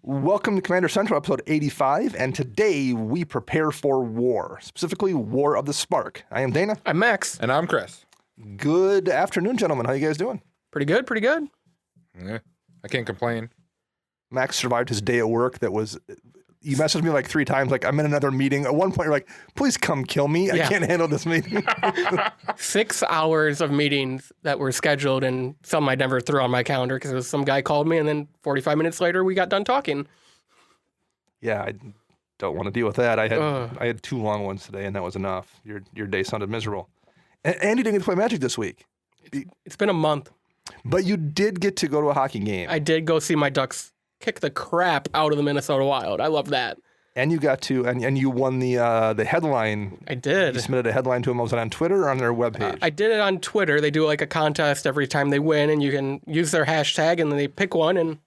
Welcome to Commander Central, episode 85, and today we prepare for war, specifically War of the Spark. I am Dana. I'm Max. And I'm Chris. Good afternoon, gentlemen. How you guys doing? Pretty good, pretty good. Yeah, I can't complain. Max survived his day at work that was... You messaged me like 3 times, like, I'm in another meeting. At one point, you're like, please come kill me. I can't handle this meeting. 6 hours of meetings that were scheduled, and some I never threw on my calendar because it was some guy called me, and then 45 minutes later, we got done talking. Yeah, I don't want to deal with that. I had 2 long ones today, and that was enough. Your day sounded miserable. And you didn't get to play Magic this week. It's been a month. But you did get to go to a hockey game. I did go see my Ducks kick the crap out of the Minnesota Wild. I love that. And you got to, and you won the headline. I did. You submitted a headline to them. Was it on Twitter or on their webpage? I did it on Twitter. They do like a contest every time they win, and you can use their hashtag, and then they pick one, and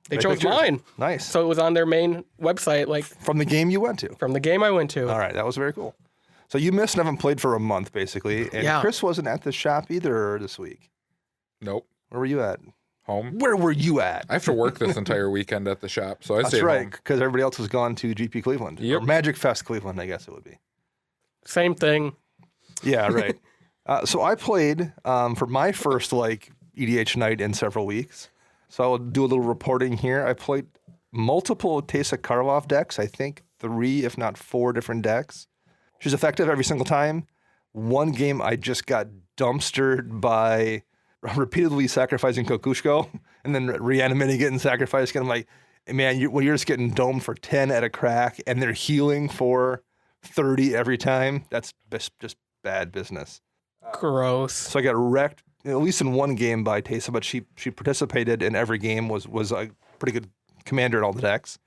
they chose mine. Nice. So it was on their main website, like from the game you went to. From the game I went to. All right, that was very cool. So you missed and haven't played for a month, basically. And Chris wasn't at the shop either this week. Nope. Where were you at? Home. Where were you at? I have to work this entire weekend at the shop, so I stayed That's right, home. because everybody else has gone to GP Cleveland. Yep. Or Magic Fest Cleveland, I guess it would be. Same thing. Yeah, right. So I played for my first EDH night in several weeks. So I'll do a little reporting here. I played multiple Teysa Karlov decks, I think 3, if not 4 different decks. She's effective every single time. One game I just got dumpstered by repeatedly sacrificing Kokushko and then reanimating it and sacrificing it. I'm like, man, you're just getting domed for 10 at a crack and they're healing for 30 every time. That's just bad business. Gross. So I got wrecked, at least in one game by Teysa, but she participated in every game, was a pretty good commander in all the decks.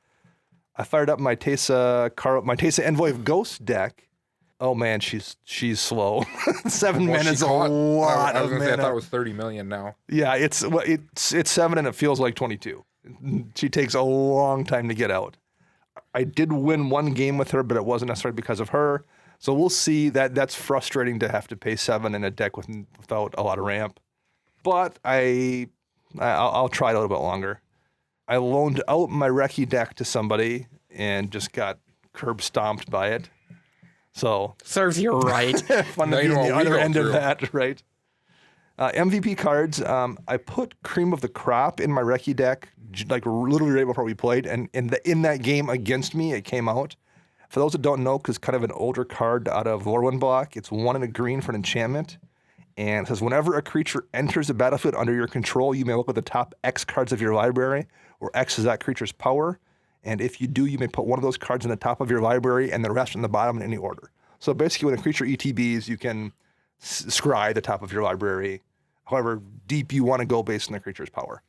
I fired up my Teysa Envoy of Ghost deck. Oh man, she's slow. 7 mana is a lot of mana. I thought it was 30 million now. Yeah, it's 7 and it feels like 22. She takes a long time to get out. I did win one game with her, but it wasn't necessarily because of her. So we'll see. That's frustrating to have to pay 7 in a deck without a lot of ramp. But I'll try it a little bit longer. I loaned out my Recce deck to somebody and just got curb stomped by it. So serves you right. Fun to be on the other end of that, right? MVP cards. I put Cream of the Crop in my Recce deck, like literally right before we played, and in that game against me, it came out. For those that don't know, because it's kind of an older card out of Lorwyn block, it's 1 and a green for an enchantment, and it says whenever a creature enters the battlefield under your control, you may look at the top X cards of your library, where X is that creature's power. And if you do, you may put one of those cards in the top of your library and the rest in the bottom in any order. So basically, when a creature ETBs, you can scry the top of your library, however deep you want to go based on the creature's power.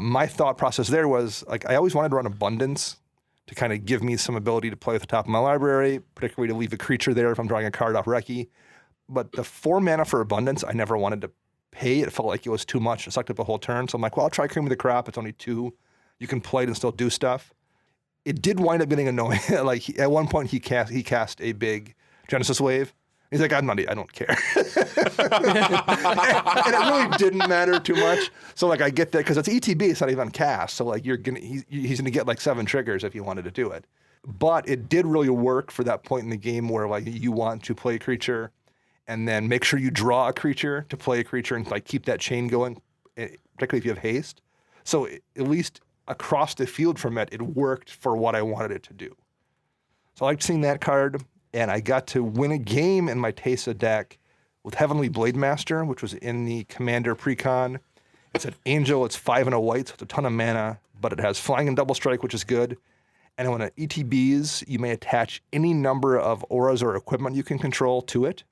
My thought process there was, I always wanted to run Abundance to kind of give me some ability to play at the top of my library, particularly to leave a creature there if I'm drawing a card off Recce. But the 4 mana for Abundance, I never wanted to pay. It felt like it was too much. It sucked up a whole turn. So I'm like, well, I'll try Cream of the Crop. It's only 2. You can play it and still do stuff. It did wind up getting annoying. At one point, he cast a big Genesis Wave. He's like, I don't care. and it really didn't matter too much. So I get that because it's ETB, it's not even cast. So he's gonna get 7 triggers if he wanted to do it. But it did really work for that point in the game where you want to play a creature and then make sure you draw a creature to play a creature and keep that chain going, particularly if you have haste. So at least across the field from it worked for what I wanted it to do. So I liked seeing that card, and I got to win a game in my Teysa deck with Heavenly Blade Master, which was in the Commander Precon. It's an angel, it's 5 and a white, so it's a ton of mana, but it has flying and double strike, which is good. And when it ETBs, you may attach any number of auras or equipment you can control to it.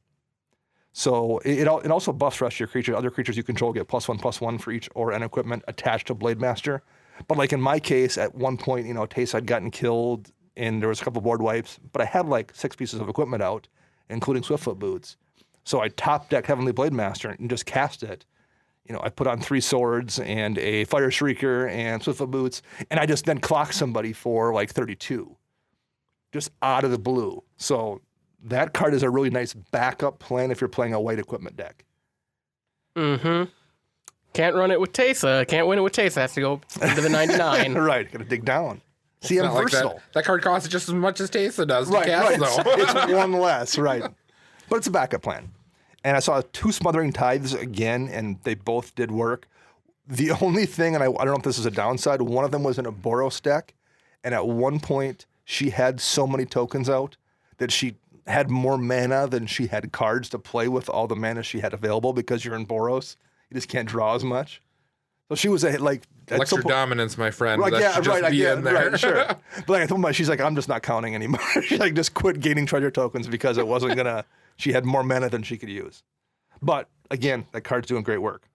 So it also buffs rest of your creatures. Other creatures you control get +1/+1 for each aura and equipment attached to Blade Master. But in my case, at one point, Teysa had gotten killed and there was a couple board wipes, but I had 6 pieces of equipment out, including Swiftfoot boots. So I top deck Heavenly Blade Master and just cast it. I put on 3 swords and a Fire Shrieker and Swiftfoot boots, and I just then clocked somebody for 32, just out of the blue. So that card is a really nice backup plan if you're playing a white equipment deck. Mm-hmm. Can't run it with Teysa. Can't win it with Teysa. Has to go into the 99. Right. Got to dig down. See, It's I'm not like versatile. that card costs just as much as Teysa does to Right, cast, though. It's one less, right. But it's a backup plan. And I saw 2 Smothering Tithes again, and they both did work. The only thing, and I don't know if this is a downside, one of them was in a Boros deck, and at one point she had so many tokens out that she had more mana than she had cards to play with all the mana she had available because you're in Boros. You just can't draw as much. So she was like... Electro dominance, my friend. Right, That should just be in there. right, sure. But like I told her, she's like, I'm just not counting anymore. She like just quit gaining treasure tokens because it wasn't gonna. She had more mana than she could use. But again, that card's doing great work.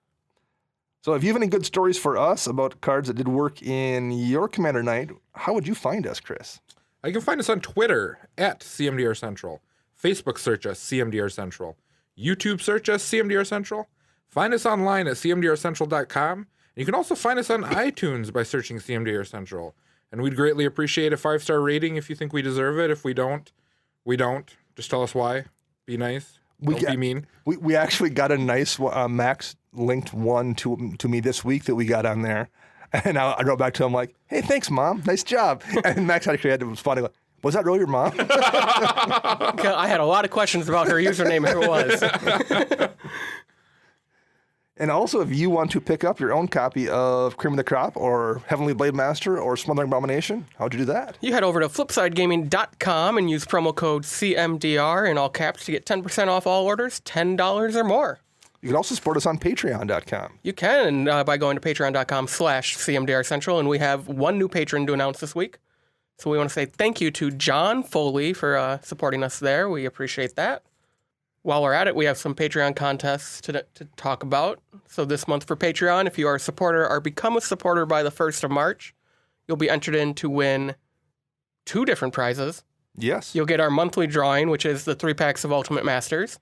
So if you have any good stories for us about cards that did work in your Commander night, how would you find us, Chris? You can find us on Twitter at CMDR Central. Facebook search us CMDR Central. YouTube search us CMDR Central. Find us online at cmdrcentral.com. You can also find us on iTunes by searching CMDR Central. And we'd greatly appreciate a 5-star rating if you think we deserve it. If we don't, we don't. Just tell us why. Be nice. Don't be mean. We actually got a nice Max linked one to me this week that we got on there. And I wrote back to him like, hey, thanks, Mom. Nice job. And Max actually had to respond like, was that really your mom? I had a lot of questions about her username if it was. And also, if you want to pick up your own copy of Cream of the Crop or Heavenly Blade Master or Smothering Abomination, how'd you do that? You head over to flipsidegaming.com and use promo code CMDR in all caps to get 10% off all orders, $10 or more. You can also support us on patreon.com. You can by going to patreon.com/CMDR Central, and we have one new patron to announce this week. So we want to say thank you to John Foley for supporting us there. We appreciate that. While we're at it, we have some Patreon contests to talk about. So this month for Patreon, if you are a supporter or become a supporter by the 1st of March, you'll be entered in to win 2 different prizes. Yes. You'll get our monthly drawing, which is the 3 packs of Ultimate Masters.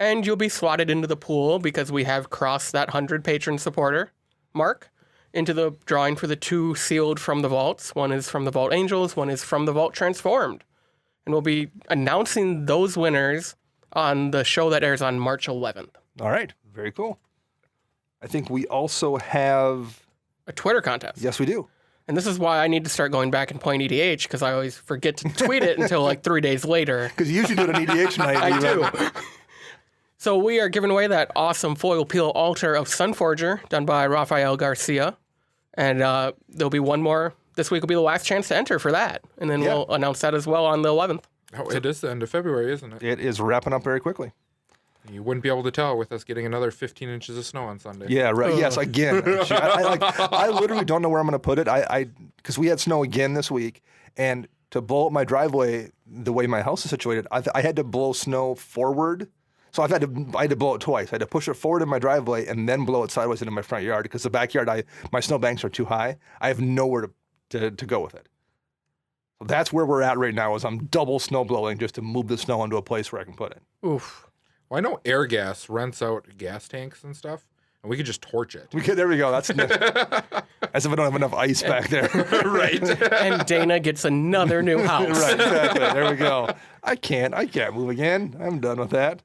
And you'll be slotted into the pool because we have crossed that 100 patron supporter mark into the drawing for the 2 sealed from the vaults. One is from the Vault Angels, one is from the Vault Transformed. And we'll be announcing those winners on the show that airs on March 11th. All right. Very cool. I think we also have... a Twitter contest. Yes, we do. And this is why I need to start going back and playing EDH, because I always forget to tweet it until like 3 days later. Because you usually do it on EDH night. I do. So we are giving away that awesome foil peel altar of Sunforger done by Rafael Garcia. And there'll be one more. This week will be the last chance to enter for that. And then we'll announce that as well on the 11th. Oh, it is the end of February, isn't it? It is wrapping up very quickly. You wouldn't be able to tell with us getting another 15 inches of snow on Sunday. Yeah, right. Yes, again. I literally don't know where I'm going to put it. Because we had snow again this week, and to blow up my driveway the way my house is situated, I had to blow snow forward. So I had to blow it twice. I had to push it forward in my driveway and then blow it sideways into my front yard because the backyard, my snow banks are too high. I have nowhere to go with it. So that's where we're at right now. Is I'm double snow blowing just to move the snow into a place where I can put it. Oof. Well, I know Air Gas rents out gas tanks and stuff, and we could just torch it. There we go. That's as if I don't have enough ice back there. Right. And Dana gets another new house. Right, exactly. There we go. I can't move again. I'm done with that.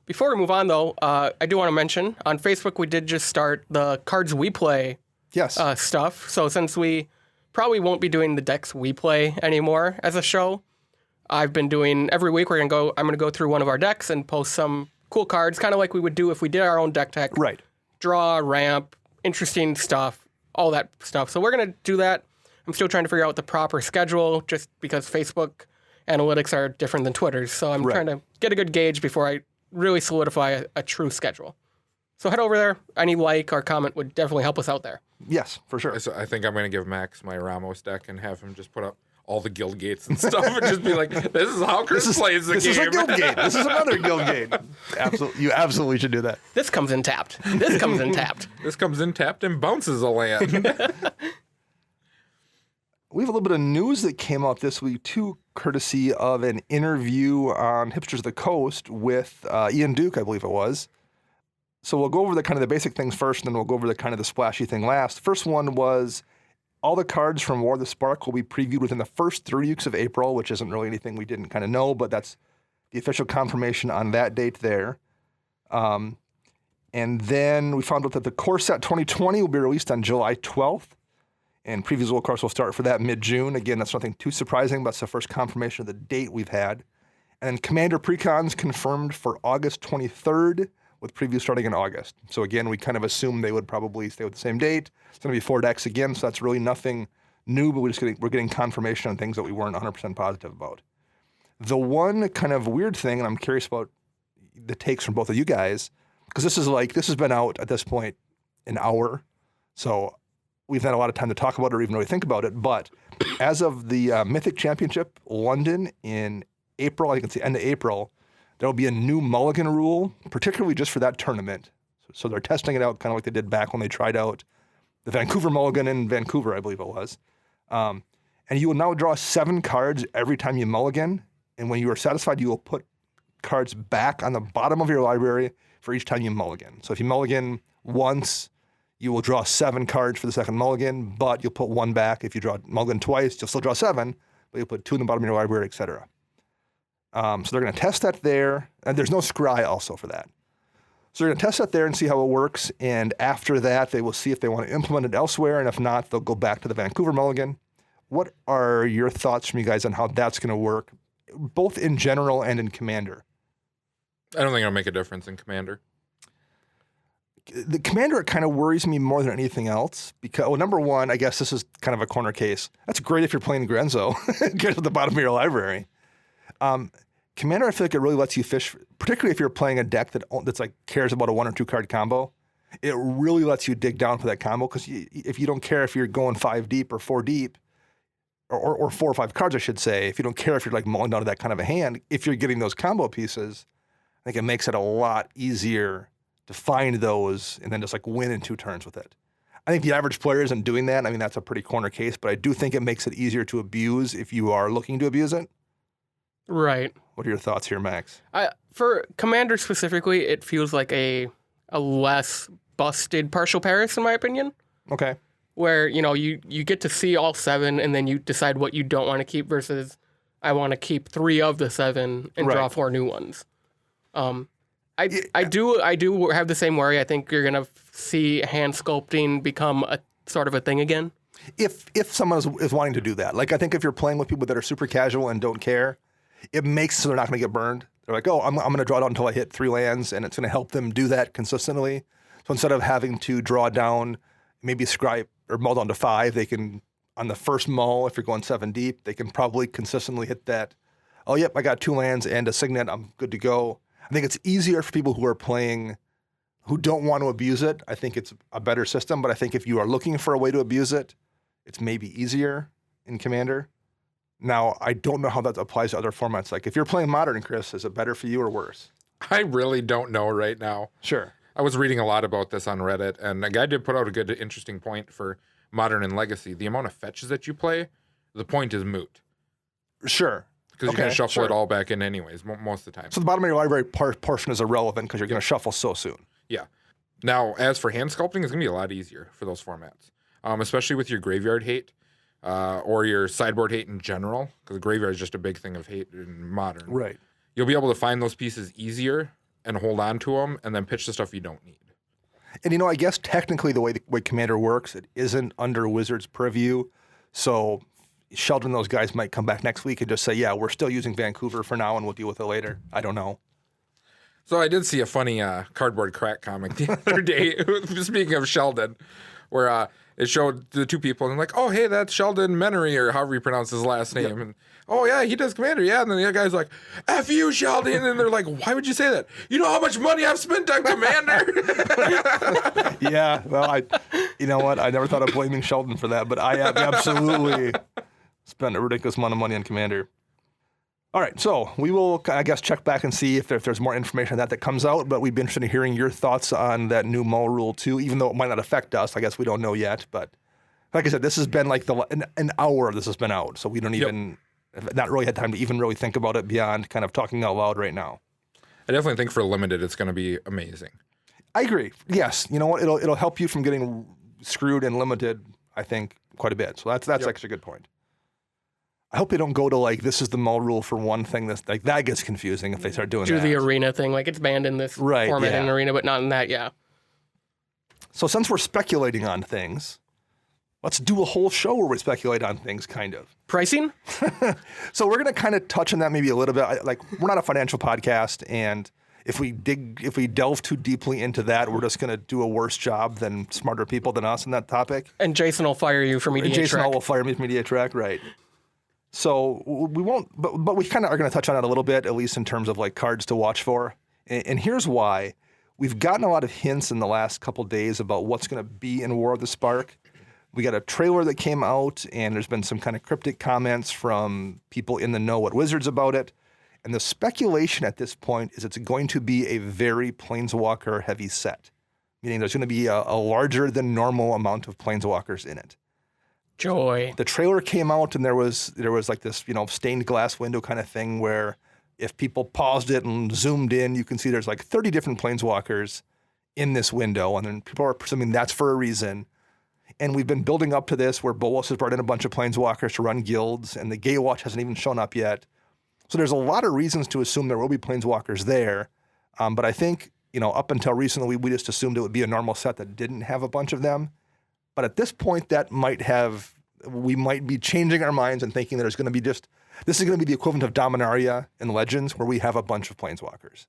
Before we move on, though, I do want to mention, on Facebook, we did just start the Cards We Play Yes. stuff. So since we probably won't be doing the decks we play anymore as a show, I've been doing every week. I'm going to go through one of our decks and post some cool cards, kind of like we would do if we did our own deck tech. Right. Draw, ramp, interesting stuff, all that stuff. So we're going to do that. I'm still trying to figure out the proper schedule just because Facebook analytics are different than Twitter's. So I'm trying to get a good gauge before I really solidify a true schedule. So head over there. Any like or comment would definitely help us out there. Yes, for sure. I think I'm going to give Max my Ramos deck and have him just put up all the guild gates and stuff and just be like, this is how Chris plays the game. This is a guild gate. This is another guild gate. Absolutely, you absolutely should do that. This comes in tapped. This comes in tapped. This comes in tapped and bounces a land. We have a little bit of news that came out this week, too, courtesy of an interview on Hipsters of the Coast with Ian Duke, I believe it was. So we'll go over the kind of the basic things first, and then we'll go over the kind of the splashy thing last. First one was all the cards from War of the Spark will be previewed within the first 3 weeks of April, which isn't really anything we didn't kind of know, but that's the official confirmation on that date there. And then we found out that the Core Set 2020 will be released on July 12th. And previews will, of course, will start for that mid-June. Again, that's nothing too surprising, but it's the first confirmation of the date we've had. And then Commander Precons confirmed for August 23rd, with previews starting in August. So again, we kind of assumed they would probably stay with the same date. It's going to be 4 decks again, so that's really nothing new, but we're getting confirmation on things that we weren't 100% positive about. The one kind of weird thing, and I'm curious about the takes from both of you guys, because this has been out at this point an hour, so we've had a lot of time to talk about it or even really think about it, but as of the Mythic Championship London in April, I think it's the end of April, there will be a new mulligan rule, particularly just for that tournament. So they're testing it out kind of like they did back when they tried out the Vancouver mulligan in Vancouver, I believe it was. And you will now draw 7 cards every time you mulligan, and when you are satisfied, you will put cards back on the bottom of your library for each time you mulligan. So if you mulligan once, you will draw 7 cards for the second mulligan, but you'll put 1 back. If you draw mulligan twice, you'll still draw 7, but you'll put 2 in the bottom of your library, etc. So they're going to test that there, and there's no scry also for that. So they're going to test that there and see how it works, and after that, they will see if they want to implement it elsewhere, and if not, they'll go back to the Vancouver mulligan. What are your thoughts from you guys on how that's going to work, both in general and in Commander? I don't think it'll make a difference in Commander. The Commander kind of worries me more than anything else because, well, number one, I guess this is kind of a corner case. That's great if you're playing Grenzo, get to the bottom of your library. Commander, I feel like it really lets you fish, particularly if you're playing a deck that's like cares about a 1 or 2 card combo. It really lets you dig down for that combo because if you don't care if you're going 5 deep or 4 deep, or 4 or 5 cards, I should say, if you don't care if you're like mulling down to that kind of a hand, if you're getting those combo pieces, I think it makes it a lot easier to find those and then just like win in 2 turns with it. I think the average player isn't doing that. I mean, that's a pretty corner case, but I do think it makes it easier to abuse if you are looking to abuse it. Right. What are your thoughts here, Max? For Commander specifically, it feels like a less busted partial Paris, in my opinion. Okay. Where, you get to see all 7 and then you decide what you don't want to keep versus I want to keep 3 of the 7 and draw 4 new ones. I do have the same worry. I think you're going to see hand sculpting become a sort of a thing again. If someone is wanting to do that, like I think if you're playing with people that are super casual and don't care, it makes so they're not going to get burned. They're like, oh, I'm going to draw it out until I hit 3 lands, and it's going to help them do that consistently. So instead of having to draw down, maybe scry or mull down to 5, they can, on the first mull, if you're going 7 deep, they can probably consistently hit that. Oh, yep, I got 2 lands and a Signet. I'm good to go. I think it's easier for people who are playing, who don't want to abuse it. I think it's a better system, but I think if you are looking for a way to abuse it, it's maybe easier in Commander. Now, I don't know how that applies to other formats. Like, if you're playing Modern, Chris, is it better for you or worse? I really don't know right now. Sure. I was reading a lot about this on Reddit, and a guy did put out a good, interesting point for Modern and Legacy. The amount of fetches that you play, the point is moot. Sure. Because you're going to shuffle it all back in anyways, most of the time. So the bottom of your library portion is irrelevant because you're going to shuffle so soon. Yeah. Now, as for hand sculpting, it's going to be a lot easier for those formats, especially with your graveyard hate or your sideboard hate in general, because the graveyard is just a big thing of hate in Modern. Right. You'll be able to find those pieces easier and hold on to them and then pitch the stuff you don't need. And, I guess technically the way Commander works, it isn't under Wizards' purview. So Sheldon and those guys might come back next week and just say, yeah, we're still using Vancouver for now and we'll deal with it later. I don't know. So I did see a funny cardboard crack comic the other day, speaking of Sheldon, where it showed the 2 people and like, oh, hey, that's Sheldon Menery, or however you pronounce his last name. Yeah. And, oh, yeah, he does Commander. Yeah. And then the other guy's like, F you, Sheldon. And they're like, why would you say that? You know how much money I've spent on Commander? Yeah. Well, you know what? I never thought of blaming Sheldon for that, but I have absolutely spent a ridiculous amount of money on Commander. All right, so we will, I guess, check back and see if there's more information on that comes out, but we'd be interested in hearing your thoughts on that new mull rule, too, even though it might not affect us. I guess we don't know yet, but like I said, this has been like an hour this has been out, so we don't even, not really had time to even really think about it beyond kind of talking out loud right now. I definitely think for Limited, it's going to be amazing. I agree. Yes, you know what? It'll help you from getting screwed in Limited, I think, quite a bit. So that's actually a good point. I hope they don't go to like, this is the mull rule for one thing. That gets confusing if they start doing that. Do the arena thing, like it's banned in this format in arena, but not in that, yeah. So since we're speculating on things, let's do a whole show where we speculate on things, kind of. Pricing? So we're going to kind of touch on that maybe a little bit. Like, we're not a financial podcast, and if we delve too deeply into that, we're just going to do a worse job than smarter people than us in that topic. And Jason will fire you for Media Jason Trek. will fire me for Media Trek, right? So we won't, but we kind of are going to touch on it a little bit, at least in terms of like cards to watch for. And here's why. We've gotten a lot of hints in the last couple days about what's going to be in War of the Spark. We got a trailer that came out, and there's been some kind of cryptic comments from people in the know at Wizards about it. And the speculation at this point is it's going to be a very Planeswalker heavy set, meaning there's going to be a larger than normal amount of Planeswalkers in it. Joy. The trailer came out, and there was like this, stained glass window kind of thing where if people paused it and zoomed in, you can see there's like 30 different Planeswalkers in this window, and then people are presuming that's for a reason. And we've been building up to this where Bolas has brought in a bunch of Planeswalkers to run guilds, and the Gatewatch hasn't even shown up yet. So there's a lot of reasons to assume there will be Planeswalkers there. But I think, up until recently, we just assumed it would be a normal set that didn't have a bunch of them. But at this point, we might be changing our minds and thinking that there's going to be this is going to be the equivalent of Dominaria in Legends, where we have a bunch of Planeswalkers.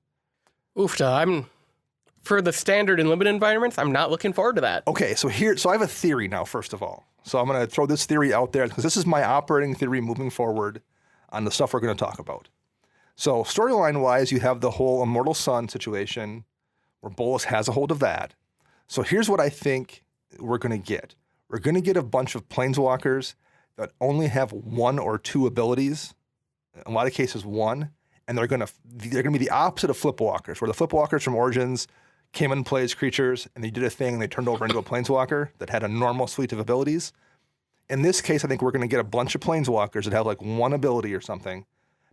Oofta, for the standard and limited environments, I'm not looking forward to that. Okay, so I have a theory now, first of all. So I'm going to throw this theory out there because this is my operating theory moving forward on the stuff we're going to talk about. So storyline-wise, you have the whole Immortal Sun situation where Bolas has a hold of that. So here's what I think we're going to get. We're going to get a bunch of Planeswalkers that only have one or two abilities, in a lot of cases one, and they're going to be the opposite of Flipwalkers, where the Flipwalkers from Origins came and played as creatures, and they did a thing, and they turned over into a Planeswalker that had a normal suite of abilities. In this case, I think we're going to get a bunch of Planeswalkers that have like one ability or something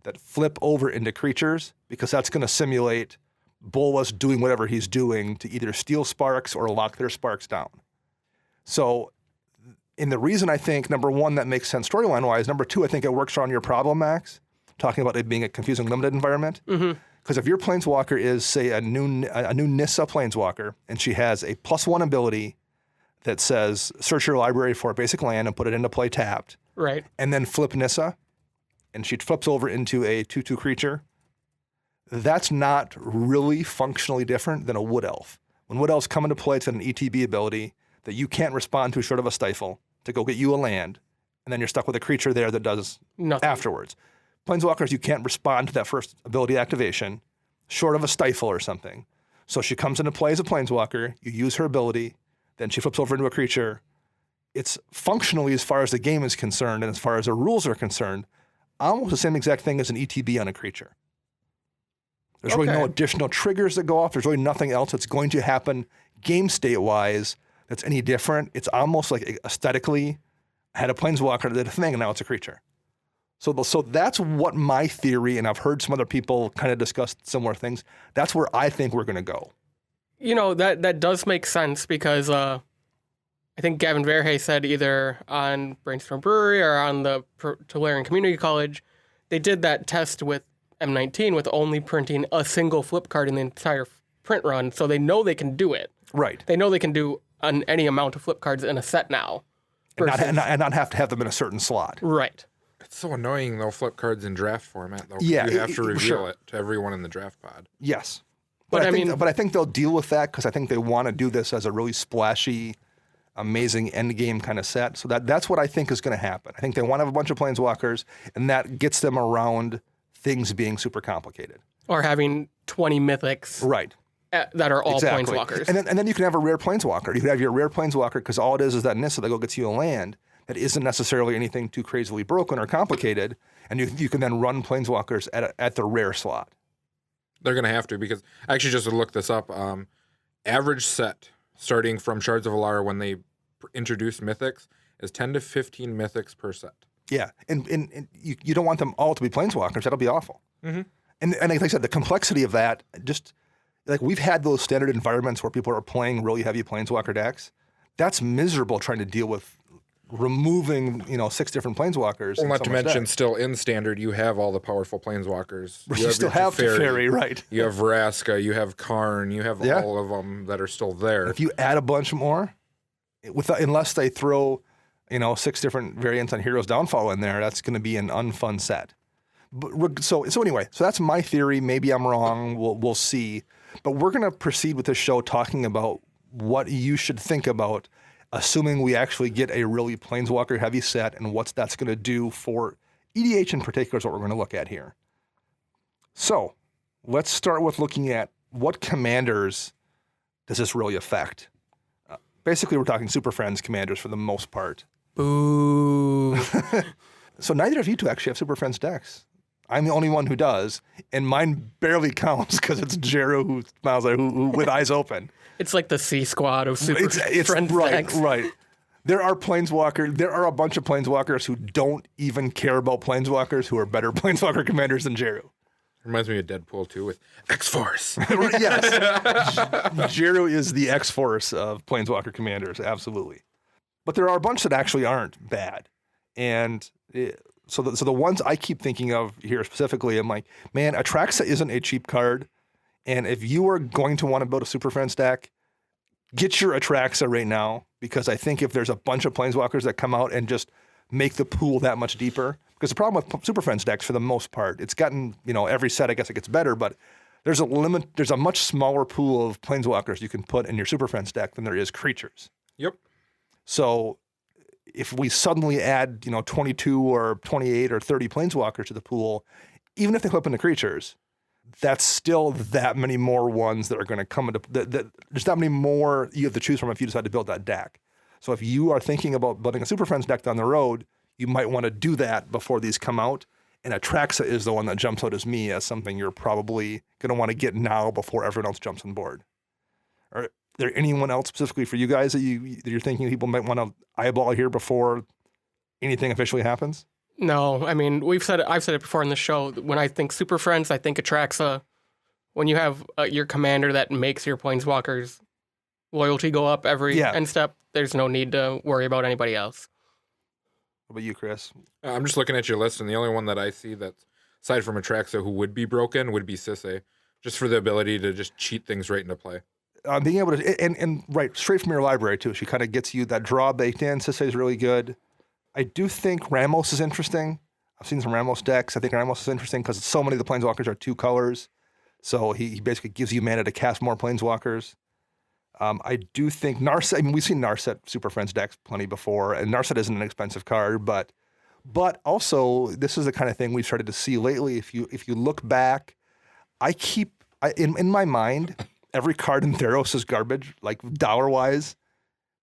that flip over into creatures, because that's going to simulate Bolas doing whatever he's doing to either steal sparks or lock their sparks down. So, and the reason I think, number one, that makes sense storyline-wise. Number two, I think it works around your problem, Max, talking about it being a confusing limited environment. Because if your Planeswalker is, say, a new Nissa Planeswalker, and she has a +1 ability that says, search your library for a basic land and put it into play tapped. Right. And then flip Nissa, and she flips over into a 2/2 creature, that's not really functionally different than a Wood Elf. When Wood Elves come into play, it's an ETB ability that you can't respond to short of a Stifle to go get you a land, and then you're stuck with a creature there that does nothing afterwards. Planeswalkers, you can't respond to that first ability activation short of a Stifle or something. So she comes into play as a Planeswalker, you use her ability, then she flips over into a creature. It's functionally, as far as the game is concerned and as far as the rules are concerned, almost the same exact thing as an ETB on a creature. There's really no additional triggers that go off. There's really nothing else that's going to happen game state-wise that's any different. It's almost like aesthetically, I had a Planeswalker that did a thing, and now it's a creature. So that's what my theory, and I've heard some other people kind of discuss similar things. That's where I think we're going to go. That does make sense because I think Gavin Verhey said either on Brainstorm Brewery or on the Tolarian Community College, they did that test with M19 with only printing a single flip card in the entire print run, so they know they can do it. Right. They know they can do any amount of flip cards in a set now. And not have to have them in a certain slot. Right. It's so annoying, though, flip cards in draft format, though. Yeah, you have to reveal sure. it to everyone in the draft pod. Yes. But I think they'll deal with that because I think they want to do this as a really splashy, amazing end game kind of set. So that's what I think is going to happen. I think they want to have a bunch of Planeswalkers, and that gets them around things being super complicated. Or having 20 mythics. Right. That are all Planeswalkers. And then you can have a rare Planeswalker. You can have your rare Planeswalker because all it is that Nissa that go gets you a land that isn't necessarily anything too crazily broken or complicated, and you can then run Planeswalkers at the rare slot. They're going to have to, because I actually just looked this up. Average set starting from Shards of Alara when they introduced Mythics is 10 to 15 Mythics per set. Yeah, and you don't want them all to be Planeswalkers. That'll be awful. Mm-hmm. And like I said, the complexity of that, just like we've had those standard environments where people are playing really heavy Planeswalker decks. That's miserable trying to deal with removing 6 different Planeswalkers. Well, not to mention, still in standard, you have all the powerful Planeswalkers. You still have Teferi, right? You have Vraska, you have Karn, you have all of them that are still there. If you add a bunch more, unless they throw 6 different variants on Heroes Downfall in there. That's going to be an unfun set. But so anyway, so that's my theory. Maybe I'm wrong. We'll see. But we're going to proceed with this show talking about what you should think about, assuming we actually get a really Planeswalker heavy set, and what that's going to do for EDH in particular is what we're going to look at here. So let's start with looking at what commanders does this really affect. Basically, we're talking Super Friends commanders for the most part. Boo. So neither of you two actually have Super Friends decks. I'm the only one who does, and mine barely counts because it's Jero who smiles who with eyes open. It's like the C squad of Super Friends right, decks. Right. There are a bunch of Planeswalkers who don't even care about Planeswalkers who are better Planeswalker commanders than Jero. Reminds me of Deadpool 2 with X-Force. Yes. Jero is the X-Force of Planeswalker commanders, absolutely. But there are a bunch that actually aren't bad. And so the ones I keep thinking of here specifically, I'm like, man, Atraxa isn't a cheap card. And if you are going to want to build a Super Friends deck, get your Atraxa right now, because I think if there's a bunch of Planeswalkers that come out and just make the pool that much deeper, because the problem with Super Friends decks for the most part, it's gotten, every set I guess it gets better, but there's a much smaller pool of Planeswalkers you can put in your Super Friends deck than there is creatures. Yep. So if we suddenly add, 22 or 28 or 30 Planeswalkers to the pool, even if they flip into creatures, that's still that many more ones that are going to come into there's that many more you have to choose from if you decide to build that deck. So if you are thinking about building a Super Friends deck down the road, you might want to do that before these come out. And Atraxa is the one that jumps out as me as something you're probably going to want to get now before everyone else jumps on board. Are there anyone else specifically for you guys that you're thinking people might want to eyeball here before anything officially happens? No, I mean, I've said it before in the show. When I think Super Friends, I think Atraxa. When you have your commander that makes your Planeswalkers loyalty go up every end step, there's no need to worry about anybody else. What about you, Chris? I'm just looking at your list, and the only one that I see that's, aside from Atraxa, who would be broken, would be Sisse, just for the ability to just cheat things right into play. Being able to, and right, straight from your library, too. She kind of gets you that draw baked in. Sisse is really good. I do think Ramos is interesting. I've seen some Ramos decks. I think Ramos is interesting because so many of the Planeswalkers are 2 colors. So he basically gives you mana to cast more Planeswalkers. I do think Narset, we've seen Narset Super Friends decks plenty before, and Narset isn't an expensive card, but also this is the kind of thing we've started to see lately. If you look back, in my mind, every card in Theros is garbage, like dollar-wise,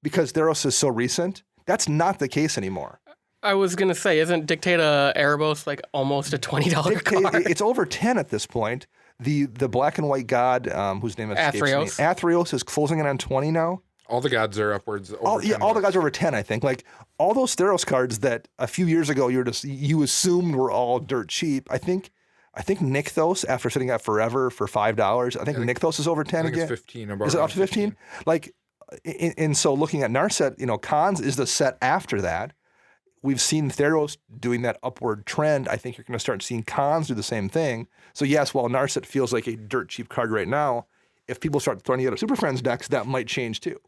because Theros is so recent. That's not the case anymore. I was going to say, isn't Dictata Erebos like almost a $20 card? It's over 10 at this point. The black and white god, whose name escapes me. Athreos is closing in on 20 now. All the gods are upwards over 10. All the gods are over 10, I think. Like, all those Theros cards that a few years ago you assumed were all dirt cheap, I think Nykthos, after sitting out forever for $5, I think Nykthos is over 10 again. It's 15. Is it up to 15? Like, and so looking at Narset, Khans is the set after that. We've seen Theros doing that upward trend. I think you're going to start seeing Khans do the same thing. So yes, while Narset feels like a dirt cheap card right now, if people start throwing out Super Friends decks, that might change too.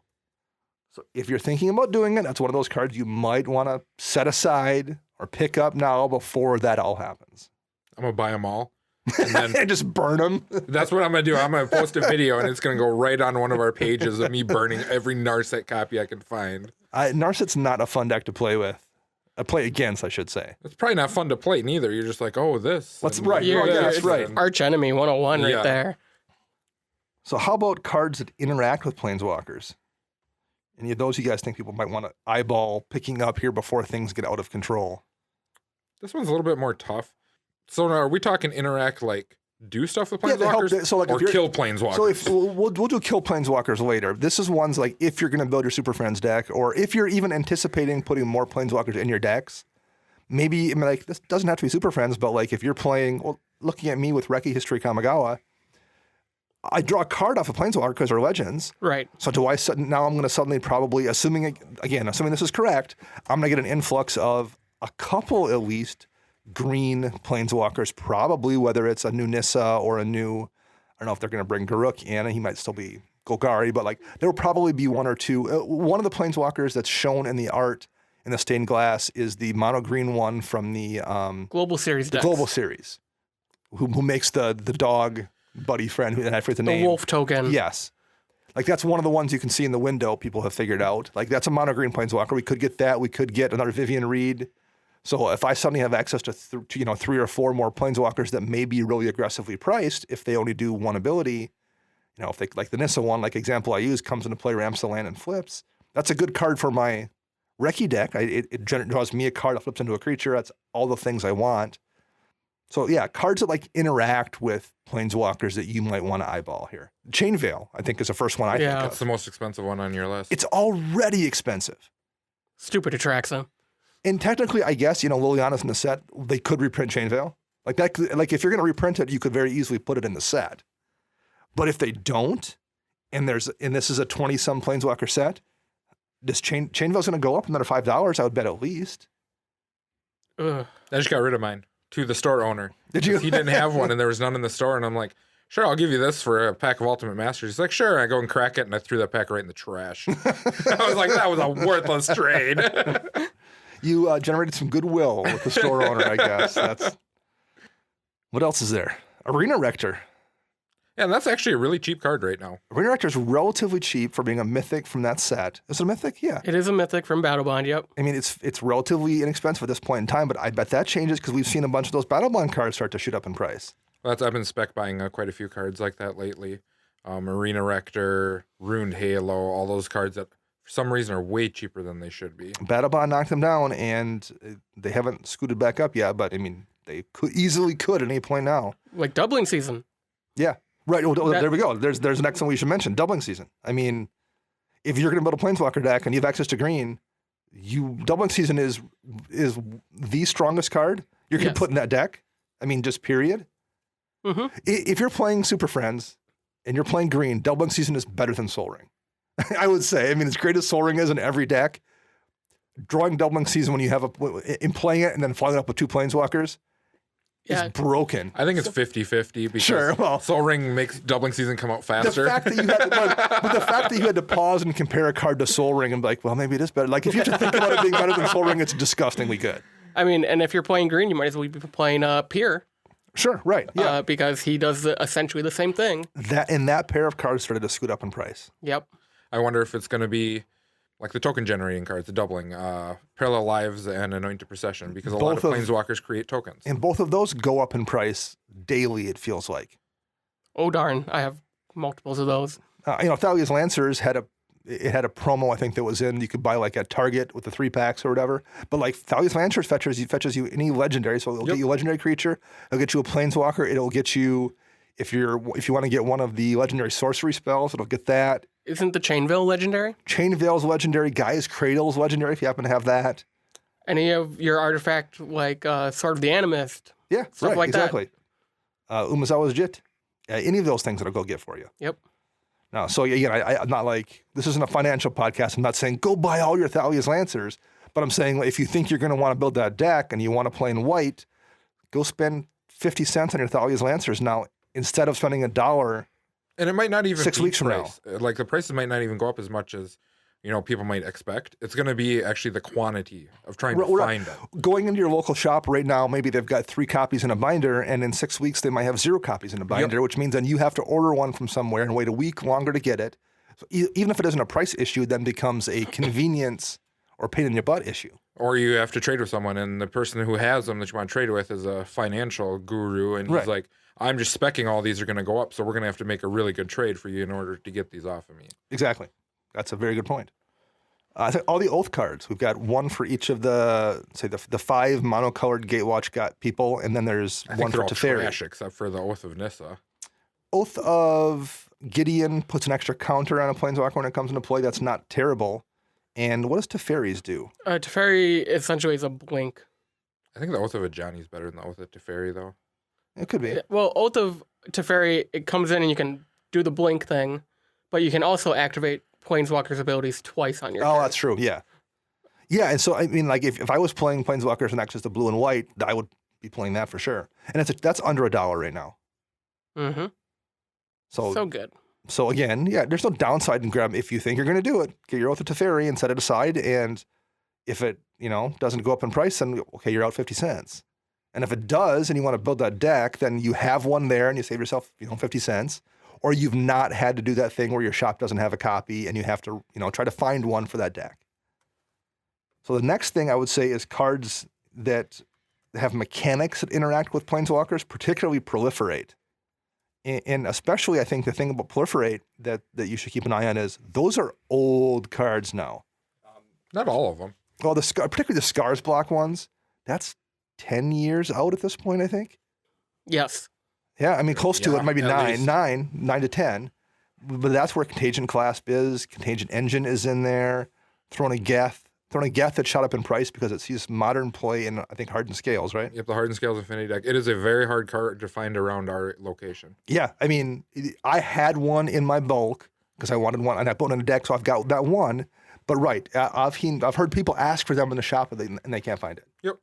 So if you're thinking about doing it, that's one of those cards you might want to set aside or pick up now before that all happens. I'm going to buy them all. And then just burn them. That's what I'm going to do. I'm going to post a video, and it's going to go right on one of our pages of me burning every Narset copy I can find. Narset's not a fun deck to play with. Play against, I should say. It's probably not fun to play neither. You're just like, oh, this. That's right. Yeah, that's right. Arch enemy 101 right there. So how about cards that interact with Planeswalkers? Any of those you guys think people might want to eyeball picking up here before things get out of control? This one's a little bit more tough. So now, are we talking interact like do stuff with Planeswalkers? Or kill Planeswalkers? So if we'll do kill Planeswalkers later. This is ones like if you're going to build your Super Friends deck, or if you're even anticipating putting more Planeswalkers in your decks, maybe like this doesn't have to be Super Friends, but like if you're playing, looking at me with Reki History Kamigawa, I draw a card off of Planeswalker because they're legends. Right. So now I'm going to suddenly probably, assuming this is correct, I'm going to get an influx of a couple at least green Planeswalkers, probably, whether it's a new Nissa or a new, I don't know if they're going to bring Garruk in, and he might still be Golgari, but like there will probably be one or two. One of the Planeswalkers that's shown in the art in the stained glass is the mono green one from the Global Series decks. Global Series, who makes the dog buddy friend, and I forget the name. The wolf token. Yes. Like, that's one of the ones you can see in the window people have figured out. Like, that's a mono green Planeswalker. We could get that. We could get another Vivian Reed. So if I suddenly have access to 3 or 4 more Planeswalkers that may be really aggressively priced, if they only do one ability, if they, like the Nissa one, like example I use, comes into play, ramps the land and flips, that's a good card for my Recce deck. It draws me a card that flips into a creature. That's all the things I want. So yeah, cards that like interact with Planeswalkers that you might want to eyeball here. Chain Veil, I think, is the first one I think of. It's the most expensive one on your list. It's already expensive. Stupid Atraxa. And technically, I guess, Liliana's in the set, they could reprint Chain Veil. Like that, like if you're going to reprint it, you could very easily put it in the set. But if they don't, and this is a 20-some Planeswalker set, this Chain Veil's going to go up another $5, I would bet at least. Ugh. I just got rid of mine to the store owner. Did you? He didn't have one, and there was none in the store, and I'm like, sure, I'll give you this for a pack of Ultimate Masters. He's like, sure. And I go and crack it, and I threw that pack right in the trash. I was like, that was a worthless trade. You generated some goodwill with the store owner, I guess. What else is there? Arena Rector. Yeah, and that's actually a really cheap card right now. Arena Rector is relatively cheap for being a mythic from that set. Is it a mythic? Yeah. It is a mythic from Battlebond, yep. I mean, it's relatively inexpensive at this point in time, but I bet that changes because we've seen a bunch of those Battlebond cards start to shoot up in price. Well, I've been spec buying quite a few cards like that lately. Arena Rector, Ruined Halo, all those cards that for some reason are way cheaper than they should be. Battlebond knocked them down, and they haven't scooted back up yet, but I mean, they easily could at any point now. Like doubling season. Yeah. Right. Well, there we go. There's the next one we should mention, doubling season. I mean, if you're going to build a Planeswalker deck and you have access to green, doubling season is the strongest card you're going to put in that deck. I mean, just period. Mm-hmm. If you're playing Super Friends and you're playing green, doubling season is better than Soul Ring. I would say. I mean, as great as Soul Ring is in every deck, drawing doubling season when you have in playing it and then following it up with 2 Planeswalkers is broken. I think it's 50-50 because Soul Ring makes doubling season come out faster. The fact that the fact that you had to pause and compare a card to Soul Ring and be like, well, maybe it is better. Like, if you have to think about it being better than Soul Ring, it's disgustingly good. I mean, and if you're playing green, you might as well be playing Pier. Sure, right. Yeah. Because he does essentially the same thing. That pair of cards started to scoot up in price. Yep. I wonder if it's going to be like the token generating cards, the doubling, Parallel Lives and Anointed Procession, because a lot of Planeswalkers create tokens. And both of those go up in price daily, it feels like. Oh, darn. I have multiples of those. Thalia's Lancers had a promo, I think, that was in. You could buy like at Target with the 3-packs or whatever. But like Thalia's Lancers fetches you any legendary. So it'll get you a legendary creature. It'll get you a Planeswalker. It'll get you, if you want to get one of the legendary sorcery spells, it'll get that. Isn't the Chain Veil legendary? Chain Veil's legendary. Gaia's Cradle's legendary if you happen to have that. Any of your artifact like Sword of the Animist. Yeah, stuff like exactly. Umezawa's Jit. Any of those things that'll go get for you. Yep. No, so again, I'm not like, this isn't a financial podcast. I'm not saying go buy all your Thalia's Lancers, but I'm saying if you think you're going to want to build that deck and you want to play in white, go spend 50 cents on your Thalia's Lancers now instead of spending $1. And it might not even 6 weeks from now. Like the prices might not even go up as much as people might expect. It's going to be actually the quantity of trying to find it. Going into your local shop right now, maybe they've got 3 copies in a binder, and in 6 weeks they might have 0 copies in a binder, which means then you have to order one from somewhere and wait a week longer to get it. So even if it isn't a price issue, it then becomes a convenience or pain in your butt issue. Or you have to trade with someone, and the person who has them that you want to trade with is a financial guru, and he's like, I'm just speccing all these are going to go up, so we're going to have to make a really good trade for you in order to get these off of me. Exactly. That's a very good point. I think all the Oath cards, we've got one for each of the 5 monocolored Gatewatch people, and then there's one for Teferi. Trash except for the Oath of Nissa. Oath of Gideon puts an extra counter on a Planeswalker when it comes into play. That's not terrible. And what does Teferi's do? Teferi essentially is a blink. I think the Oath of Ajani is better than the Oath of Teferi, though. It could be. Well, Oath of Teferi, it comes in and you can do the blink thing, but you can also activate Planeswalker's abilities twice on your turn. That's true, yeah. Yeah, and so, I mean, like, if I was playing Planeswalkers and access to blue and white, I would be playing that for sure. And that's under $1 right now. Mm-hmm. So good. So again, yeah, there's no downside in grab if you think you're going to do it. Get your Oath of Teferi and set it aside, and If it, doesn't go up in price, then okay, you're out 50 cents. And if it does, and you want to build that deck, then you have one there and you save yourself, 50 cents. Or you've not had to do that thing where your shop doesn't have a copy and you have to, try to find one for that deck. So the next thing I would say is cards that have mechanics that interact with Planeswalkers, particularly Proliferate. And especially, I think the thing about Proliferate that you should keep an eye on is those are old cards now. Not all of them. Well, particularly the Scars block ones, that's 10 years out at this point, I think. Yes. Yeah, I mean, close to it, maybe at nine least. to 10. But that's where Contagion Clasp is. Contagion Engine is in there. Throne of Geth that shot up in price because it sees modern play in, I think, Hardened Scales, right? Yep, the Hardened Scales Infinity deck. It is a very hard card to find around our location. Yeah, I mean, I had one in my bulk because I wanted one, and I put it in a deck, so I've got that one. But right, I've heard people ask for them in the shop, and they can't find it. Yep.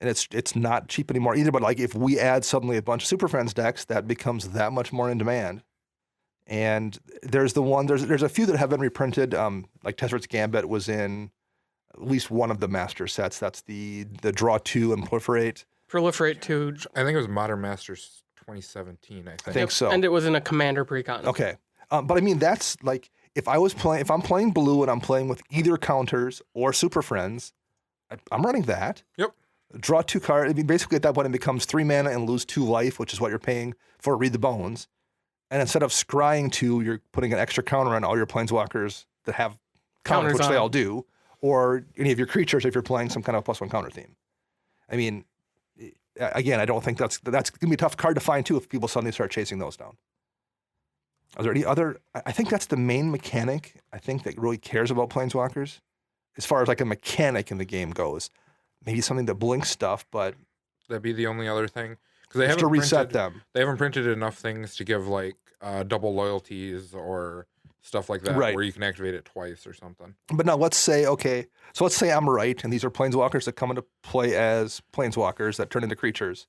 And it's not cheap anymore either, but like if we add suddenly a bunch of Super Friends decks, that becomes that much more in demand. And there's a few that have been reprinted, like Tezzeret's Gambit was in at least one of the master sets. That's the Draw 2 and Proliferate. Proliferate 2. I think it was Modern Masters 2017, I think. So. And it was in a Commander Precon. Okay. But I mean, that's like, if I'm playing blue and I'm playing with either counters or Super Friends, I'm running that. Yep. Draw 2 cards. I mean, basically at that point it becomes 3 mana and lose 2 life, which is what you're paying for Read the Bones. And instead of scrying 2, you're putting an extra counter on all your Planeswalkers that have counters, which they all do, or any of your creatures if you're playing some kind of +1 counter theme. I mean, again, I don't think that's going to be a tough card to find too if people suddenly start chasing those down. Are there any other? I think that's the main mechanic I think that really cares about Planeswalkers, as far as like a mechanic in the game goes. Maybe something that blinks stuff, but that'd be the only other thing because they haven't to reset them. They haven't printed enough things to give like double loyalties or stuff like that, where you can activate it twice or something. But now let's say I'm right, and these are Planeswalkers that come into play as Planeswalkers that turn into creatures,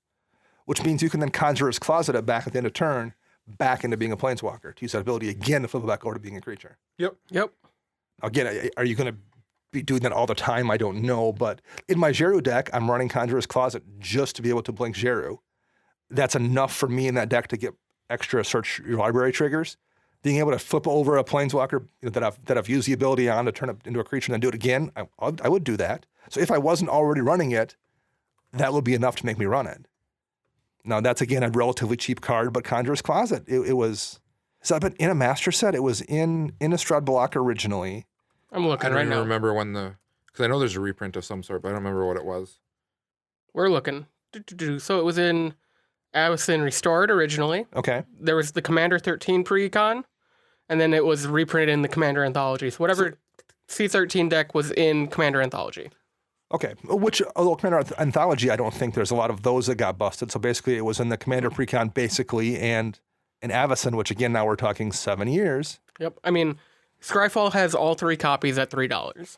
which means you can then Conjurer's Closet it back at the end of turn, back into being a Planeswalker to use that ability again to flip it back over to being a creature. Yep. Again, are you going to be doing that all the time? I don't know, but in my Jeru deck, I'm running Conjurer's Closet just to be able to blink Jeru. That's enough for me in that deck to get extra search your library triggers. Being able to flip over a Planeswalker that I've used the ability on to turn it into a creature and then do it again, I would do that. So if I wasn't already running it, that would be enough to make me run it. Now that's again a relatively cheap card, but Conjurer's Closet, it was. So but in a master set, it was in Innistrad Block originally. I'm looking I don't right even now. remember when because I know there's a reprint of some sort, but I don't remember what it was. We're looking. So it was in Avacyn Restored originally. Okay. There was the Commander 13 Precon, and then it was reprinted in the Commander Anthology. So whatever C13 deck was in Commander Anthology. Okay, which, although Commander Anthology, I don't think there's a lot of those that got busted. So basically it was in the Commander Precon basically, and in Avacyn, which again, now we're talking 7 years. Yep. I mean, Scryfall has all 3 copies at $3.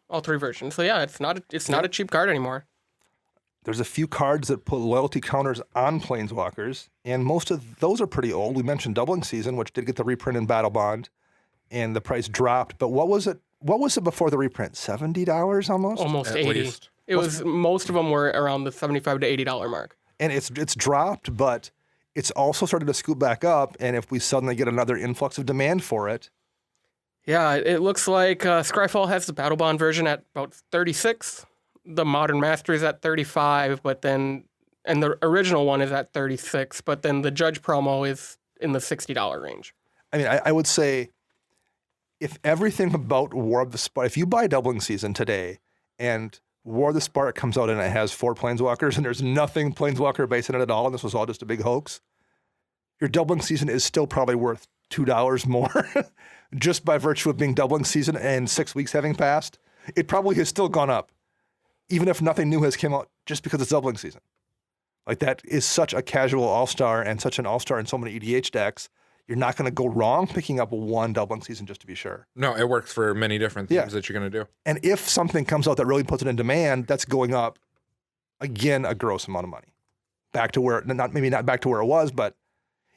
All 3 versions. So yeah, it's not a cheap card anymore. There's a few cards that put loyalty counters on Planeswalkers, and most of those are pretty old. We mentioned Doubling Season, which did get the reprint in Battle Bond, and the price dropped. But what was it? What was it before the reprint? $70 almost? Almost At 80. least. It was most of them were around the $75 to $80 mark. And it's dropped, but it's also started to scoot back up. And if we suddenly get another influx of demand for it, yeah, it looks like Scryfall has the Battle Bond version at about 36. The Modern Masters at 35, and the original one is at 36, but then the Judge promo is in the $60 range. I mean, I would say if everything about War of the Spark, if you buy Doubling Season today and War of the Spark comes out and it has 4 Planeswalkers and there's nothing Planeswalker based in it at all, and this was all just a big hoax, your Doubling Season is still probably worth $2 more just by virtue of being Doubling Season and 6 weeks having passed. It probably has still gone up, even if nothing new has come out, just because it's Doubling Season. Like, that is such a casual all-star and such an all-star in so many EDH decks. You're not going to go wrong picking up one Doubling Season just to be sure. No, it works for many different things that you're going to do. And if something comes out that really puts it in demand, that's going up, again, a gross amount of money. Back to where, maybe not back to where it was, but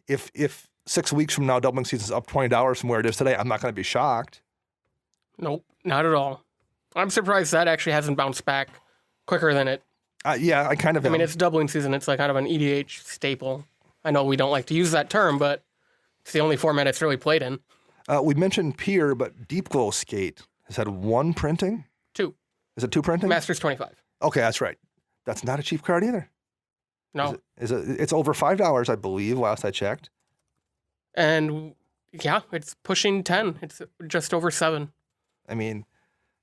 if 6 weeks from now Doubling Season's up $20 from where it is today, I'm not going to be shocked. Nope, not at all. I'm surprised that actually hasn't bounced back quicker than it. Yeah, I kind of. I mean, it's doubling season. It's like kind of an EDH staple. I know we don't like to use that term, but it's the only format it's really played in. We mentioned Pier, but Deep Glow Skate has had 1 printing. 2. Is it 2 printing? Masters 25. Okay, that's right. That's not a cheap card either. No. It's over $5, I believe, last I checked. And yeah, it's pushing 10. It's just over 7. I mean,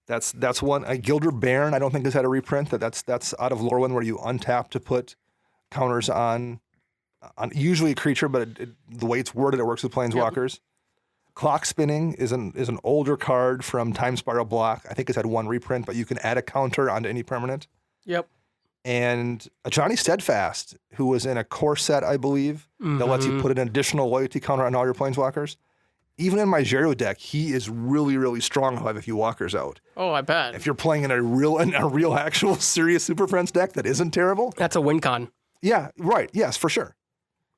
that's one. Gilder Bairn, I don't think has had a reprint. That's out of Lorwyn, where you untap to put counters on usually a creature, but the way it's worded, it works with Planeswalkers. Yep. Clock Spinning is an older card from Time Spiral Block. I think it's had 1 reprint, but you can add a counter onto any permanent. Yep. And a Johnny Steadfast, who was in a core set, I believe, that lets you put an additional loyalty counter on all your Planeswalkers. Even in my Zero deck, he is really, really strong if I have a few walkers out. Oh, I bet. If you're playing in a real, actual, serious Super Friends deck that isn't terrible. That's a win con. Yeah, right. Yes, for sure.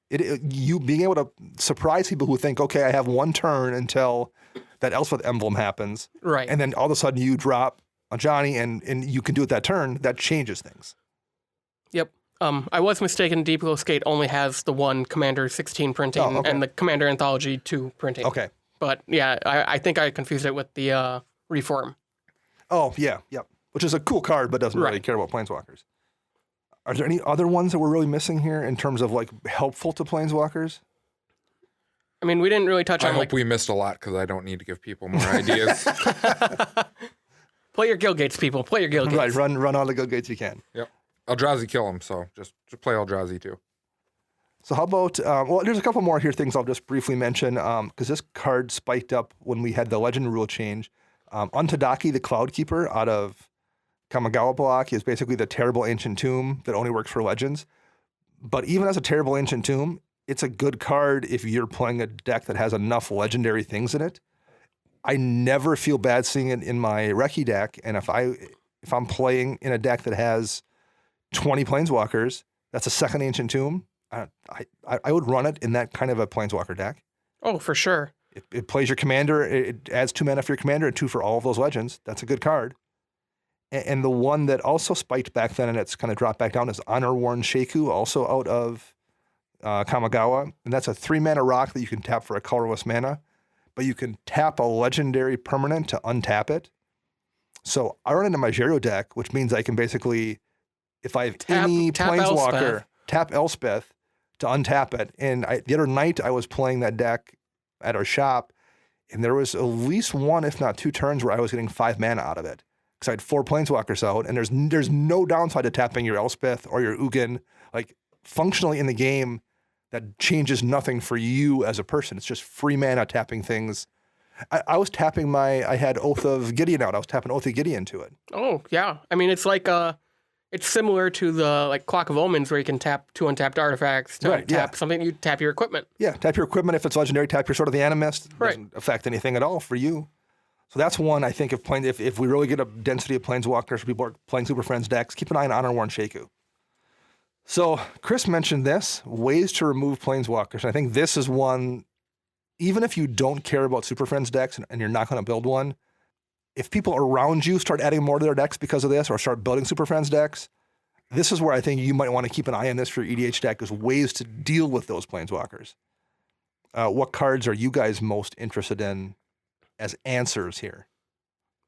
You being able to surprise people who think, okay, I have 1 turn until that Elspeth emblem happens. Right. And then all of a sudden you drop a Johnny and you can do it that turn, that changes things. Yep. I was mistaken. Deep Glow Skate only has the 1 Commander 16 printing and the Commander Anthology 2 printing. Okay. But yeah, I think I confused it with the Reform. Oh, yeah, yep. Which is a cool card, but doesn't really care about Planeswalkers. Are there any other ones that we're really missing here in terms of like helpful to Planeswalkers? I mean, we didn't really touch on. I hope we missed a lot because I don't need to give people more ideas. Play your Guild Gates, people. Play your Guild Gates. Right, run all the Guild Gates you can. Yep. Eldrazi kill him, so just play Eldrazi too. So how about, well, there's a couple more here things I'll just briefly mention because this card spiked up when we had the Legend rule change. Untadaki, the Cloud Keeper out of Kamigawa block is basically the terrible ancient tomb that only works for Legends. But even as a terrible ancient tomb, it's a good card if you're playing a deck that has enough legendary things in it. I never feel bad seeing it in my Recce deck, and if I'm playing in a deck that has 20 Planeswalkers, that's a second ancient tomb. I would run it in that kind of a Planeswalker deck. Oh, for sure. It plays your commander. It adds 2 mana for your commander and 2 for all of those legends. That's a good card. And the one that also spiked back then and it's kind of dropped back down is Honor-Worn Sheku, also out of Kamigawa. And that's a 3-mana rock that you can tap for a colorless mana. But you can tap a legendary permanent to untap it. So I run into my Zero deck, which means I can basically, if I have any Planeswalker, tap Elspeth to untap it. And the other night I was playing that deck at our shop, and there was at least 1, if not 2 turns where I was getting 5 mana out of it. Because I had 4 Planeswalkers out, and there's no downside to tapping your Elspeth or your Ugin. Like, functionally in the game, that changes nothing for you as a person. It's just free mana tapping things. I was tapping I had Oath of Gideon out. I was tapping Oath of Gideon to it. Oh, yeah. I mean, it's like, it's similar to the like Clock of Omens where you can tap 2 untapped artifacts to tap something. You tap your equipment. Yeah, tap your equipment. If it's legendary, tap your Sword of the Animist. It doesn't affect anything at all for you. So that's one I think if we really get a density of Planeswalkers, people are playing Super Friends decks, keep an eye on Honor-Worn Sheku. So Chris mentioned this, ways to remove Planeswalkers. And I think this is one, even if you don't care about Super Friends decks and you're not going to build one, if people around you start adding more to their decks because of this or start building Super Friends decks, this is where I think you might want to keep an eye on this for your EDH deck as ways to deal with those Planeswalkers. What cards are you guys most interested in as answers here?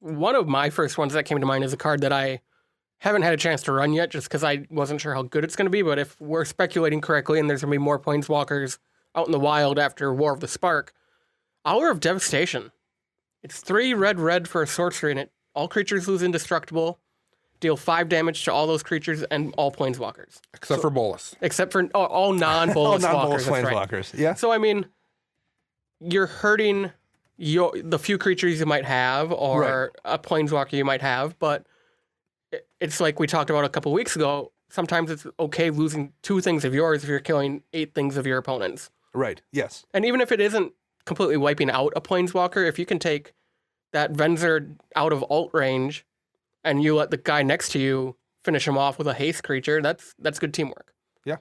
One of my first ones that came to mind is a card that I haven't had a chance to run yet just because I wasn't sure how good it's going to be, but if we're speculating correctly and there's going to be more Planeswalkers out in the wild after War of the Spark, Hour of Devastation. It's 3 red for a sorcery, and all creatures lose indestructible, deal 5 damage to all those creatures and all Planeswalkers. Except for Bolas. Except for all non-Bolas Planeswalkers, right. Yeah. So, I mean, you're hurting the few creatures you might have or a Planeswalker you might have, but it's like we talked about a couple weeks ago. Sometimes it's okay losing 2 things of yours if you're killing 8 things of your opponents. Right, yes. And even if it isn't completely wiping out a Planeswalker, if you can take that Venser out of alt range and you let the guy next to you finish him off with a haste creature, that's good teamwork. Yeah.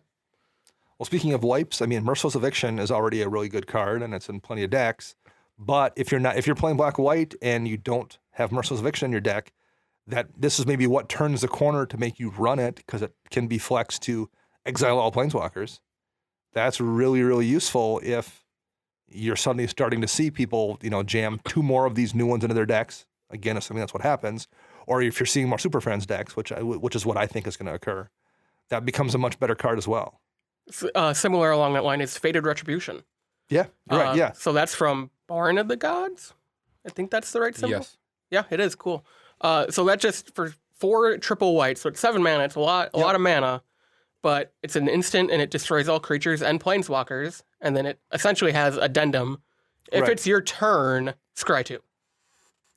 Well, speaking of wipes, I mean, Merciless Eviction is already a really good card and it's in plenty of decks. But if you're playing black-white and you don't have Merciless Eviction in your deck, that this is maybe what turns the corner to make you run it, because it can be flexed to exile all Planeswalkers. That's really, really useful if you're suddenly starting to see people, jam 2 more of these new ones into their decks. Again, assuming that's what happens. Or if you're seeing more Super Friends decks, which is what I think is going to occur, that becomes a much better card as well. Similar along that line is Fated Retribution. Yeah, right, yeah. So that's from Barn of the Gods? I think that's the right symbol? Yes. Yeah, it is. Cool. So that's just for 4 triple whites. So it's 7 mana. It's a lot of mana. But it's an instant, and it destroys all creatures and Planeswalkers. And then it essentially has addendum. If it's your turn, scry 2.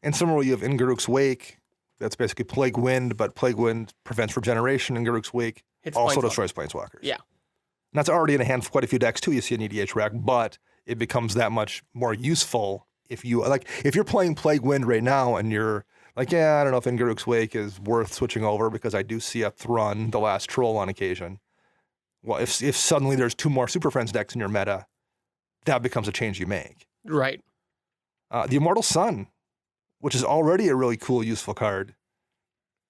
And similarly, you have Ingaruk's Wake. That's basically Plague Wind, but Plague Wind prevents regeneration. Ingaruk's Wake also destroys Planeswalkers. Yeah. And that's already in a hand of quite a few decks, too. You see an EDH rack, but it becomes that much more useful if you're playing Plague Wind right now and you're like, yeah, I don't know if Ingaruk's Wake is worth switching over because I do see a Thrun, the last troll, on occasion. Well, if suddenly there's 2 more Super Friends decks in your meta, that becomes a change you make. Right. The Immortal Sun, which is already a really cool, useful card,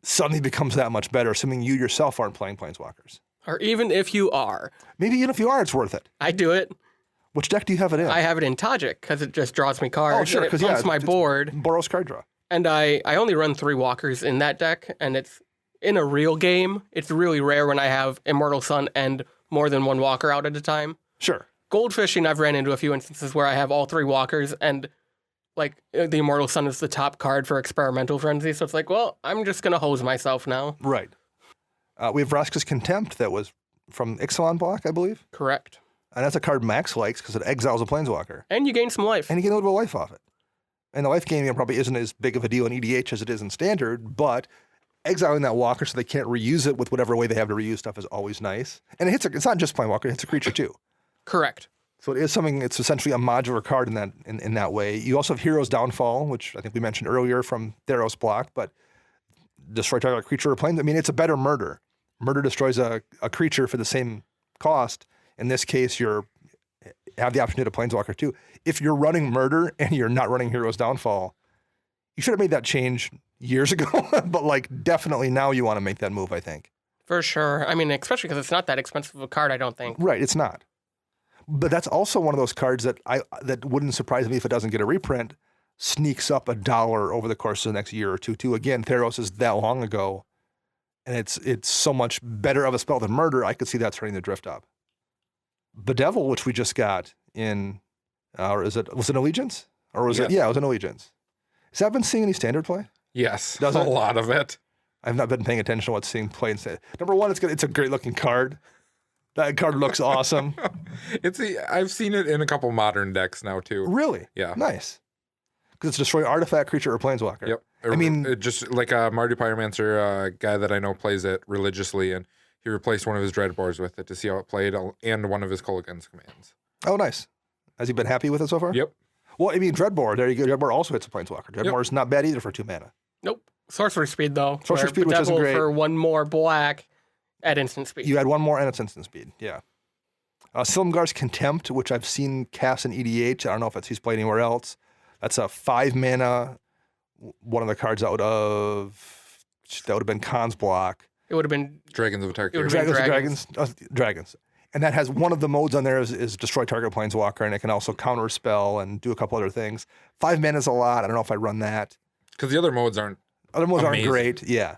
suddenly becomes that much better, assuming you yourself aren't playing Planeswalkers. Or even if you are. Maybe even if you are, it's worth it. I do it. Which deck do you have it in? I have it in Tajik because it just draws me cards. Oh, sure, because it's my board. Boros card draw. And I only run 3 walkers in that deck, and it's in a real game. It's really rare when I have Immortal Sun and more than 1 walker out at a time. Sure. Goldfishing, I've ran into a few instances where I have all 3 walkers, and like the Immortal Sun is the top card for Experimental Frenzy, so it's like, well, I'm just gonna hose myself now. Right. We have Vraska's Contempt that was from Ixalan block, I believe. Correct. And that's a card Max likes because it exiles a Planeswalker. And you gain some life. And you get a little bit of life off it. And the life gain probably isn't as big of a deal in EDH as it is in Standard, but exiling that walker so they can't reuse it with whatever way they have to reuse stuff is always nice. And it's not just Planeswalker, it hits a creature too. Correct. So it is something, it's essentially a modular card in that way. You also have Hero's Downfall, which I think we mentioned earlier from Theros block, but destroy target creature or plane. I mean, it's a better murder. Murder destroys a creature for the same cost. In this case, you have the option to hit a Planeswalker too. If you're running Murder and you're not running Hero's Downfall, you should have made that change years ago, but definitely now you want to make that move, I think. For sure. I mean, especially because it's not that expensive of a card, I don't think. Right, it's not. But that's also one of those cards that wouldn't surprise me if it doesn't get a reprint, sneaks up $1 over the course of the next year or two, too. Again, Theros is that long ago, and it's so much better of a spell than Murder, I could see that starting to drift up. Bedevil, which we just got in, was it Allegiance? Or was it? Yeah, it was an Allegiance. Has that been seeing any Standard play? Yes, Does a it? lot of it. I've not been paying attention to what's seeing play instead. Number one, it's a great looking card. That card looks awesome. I've seen it in a couple modern decks now too. Really? Yeah. Nice. Because it's destroy artifact, creature, or planeswalker. Yep. I mean, it just like Marty Pyromancer, guy that I know plays it religiously, and he replaced one of his Dreadbores with it to see how it played, and one of his Kolaghan's commands. Oh, nice. Has he been happy with it so far? Yep. Well, I mean, Dreadbore, there you go. Dreadbore also hits a planeswalker. Dreadbore's not bad either for 2 mana. Nope. Sorcery speed, though. Sorcery speed, which isn't great. For 1 more black at instant speed. You add 1 more and it's instant speed, yeah. Silumgar's Contempt, which I've seen cast in EDH. I don't know if he's played anywhere else. That's a 5 mana, one of the cards that would have been Khan's block. It would have been Dragons of Tarkir. Dragons. And that has one of the modes on there is destroy target planeswalker, and it can also counter spell and do a couple other things. 5 mana is a lot. I don't know if I run that. Because the other modes aren't great, yeah.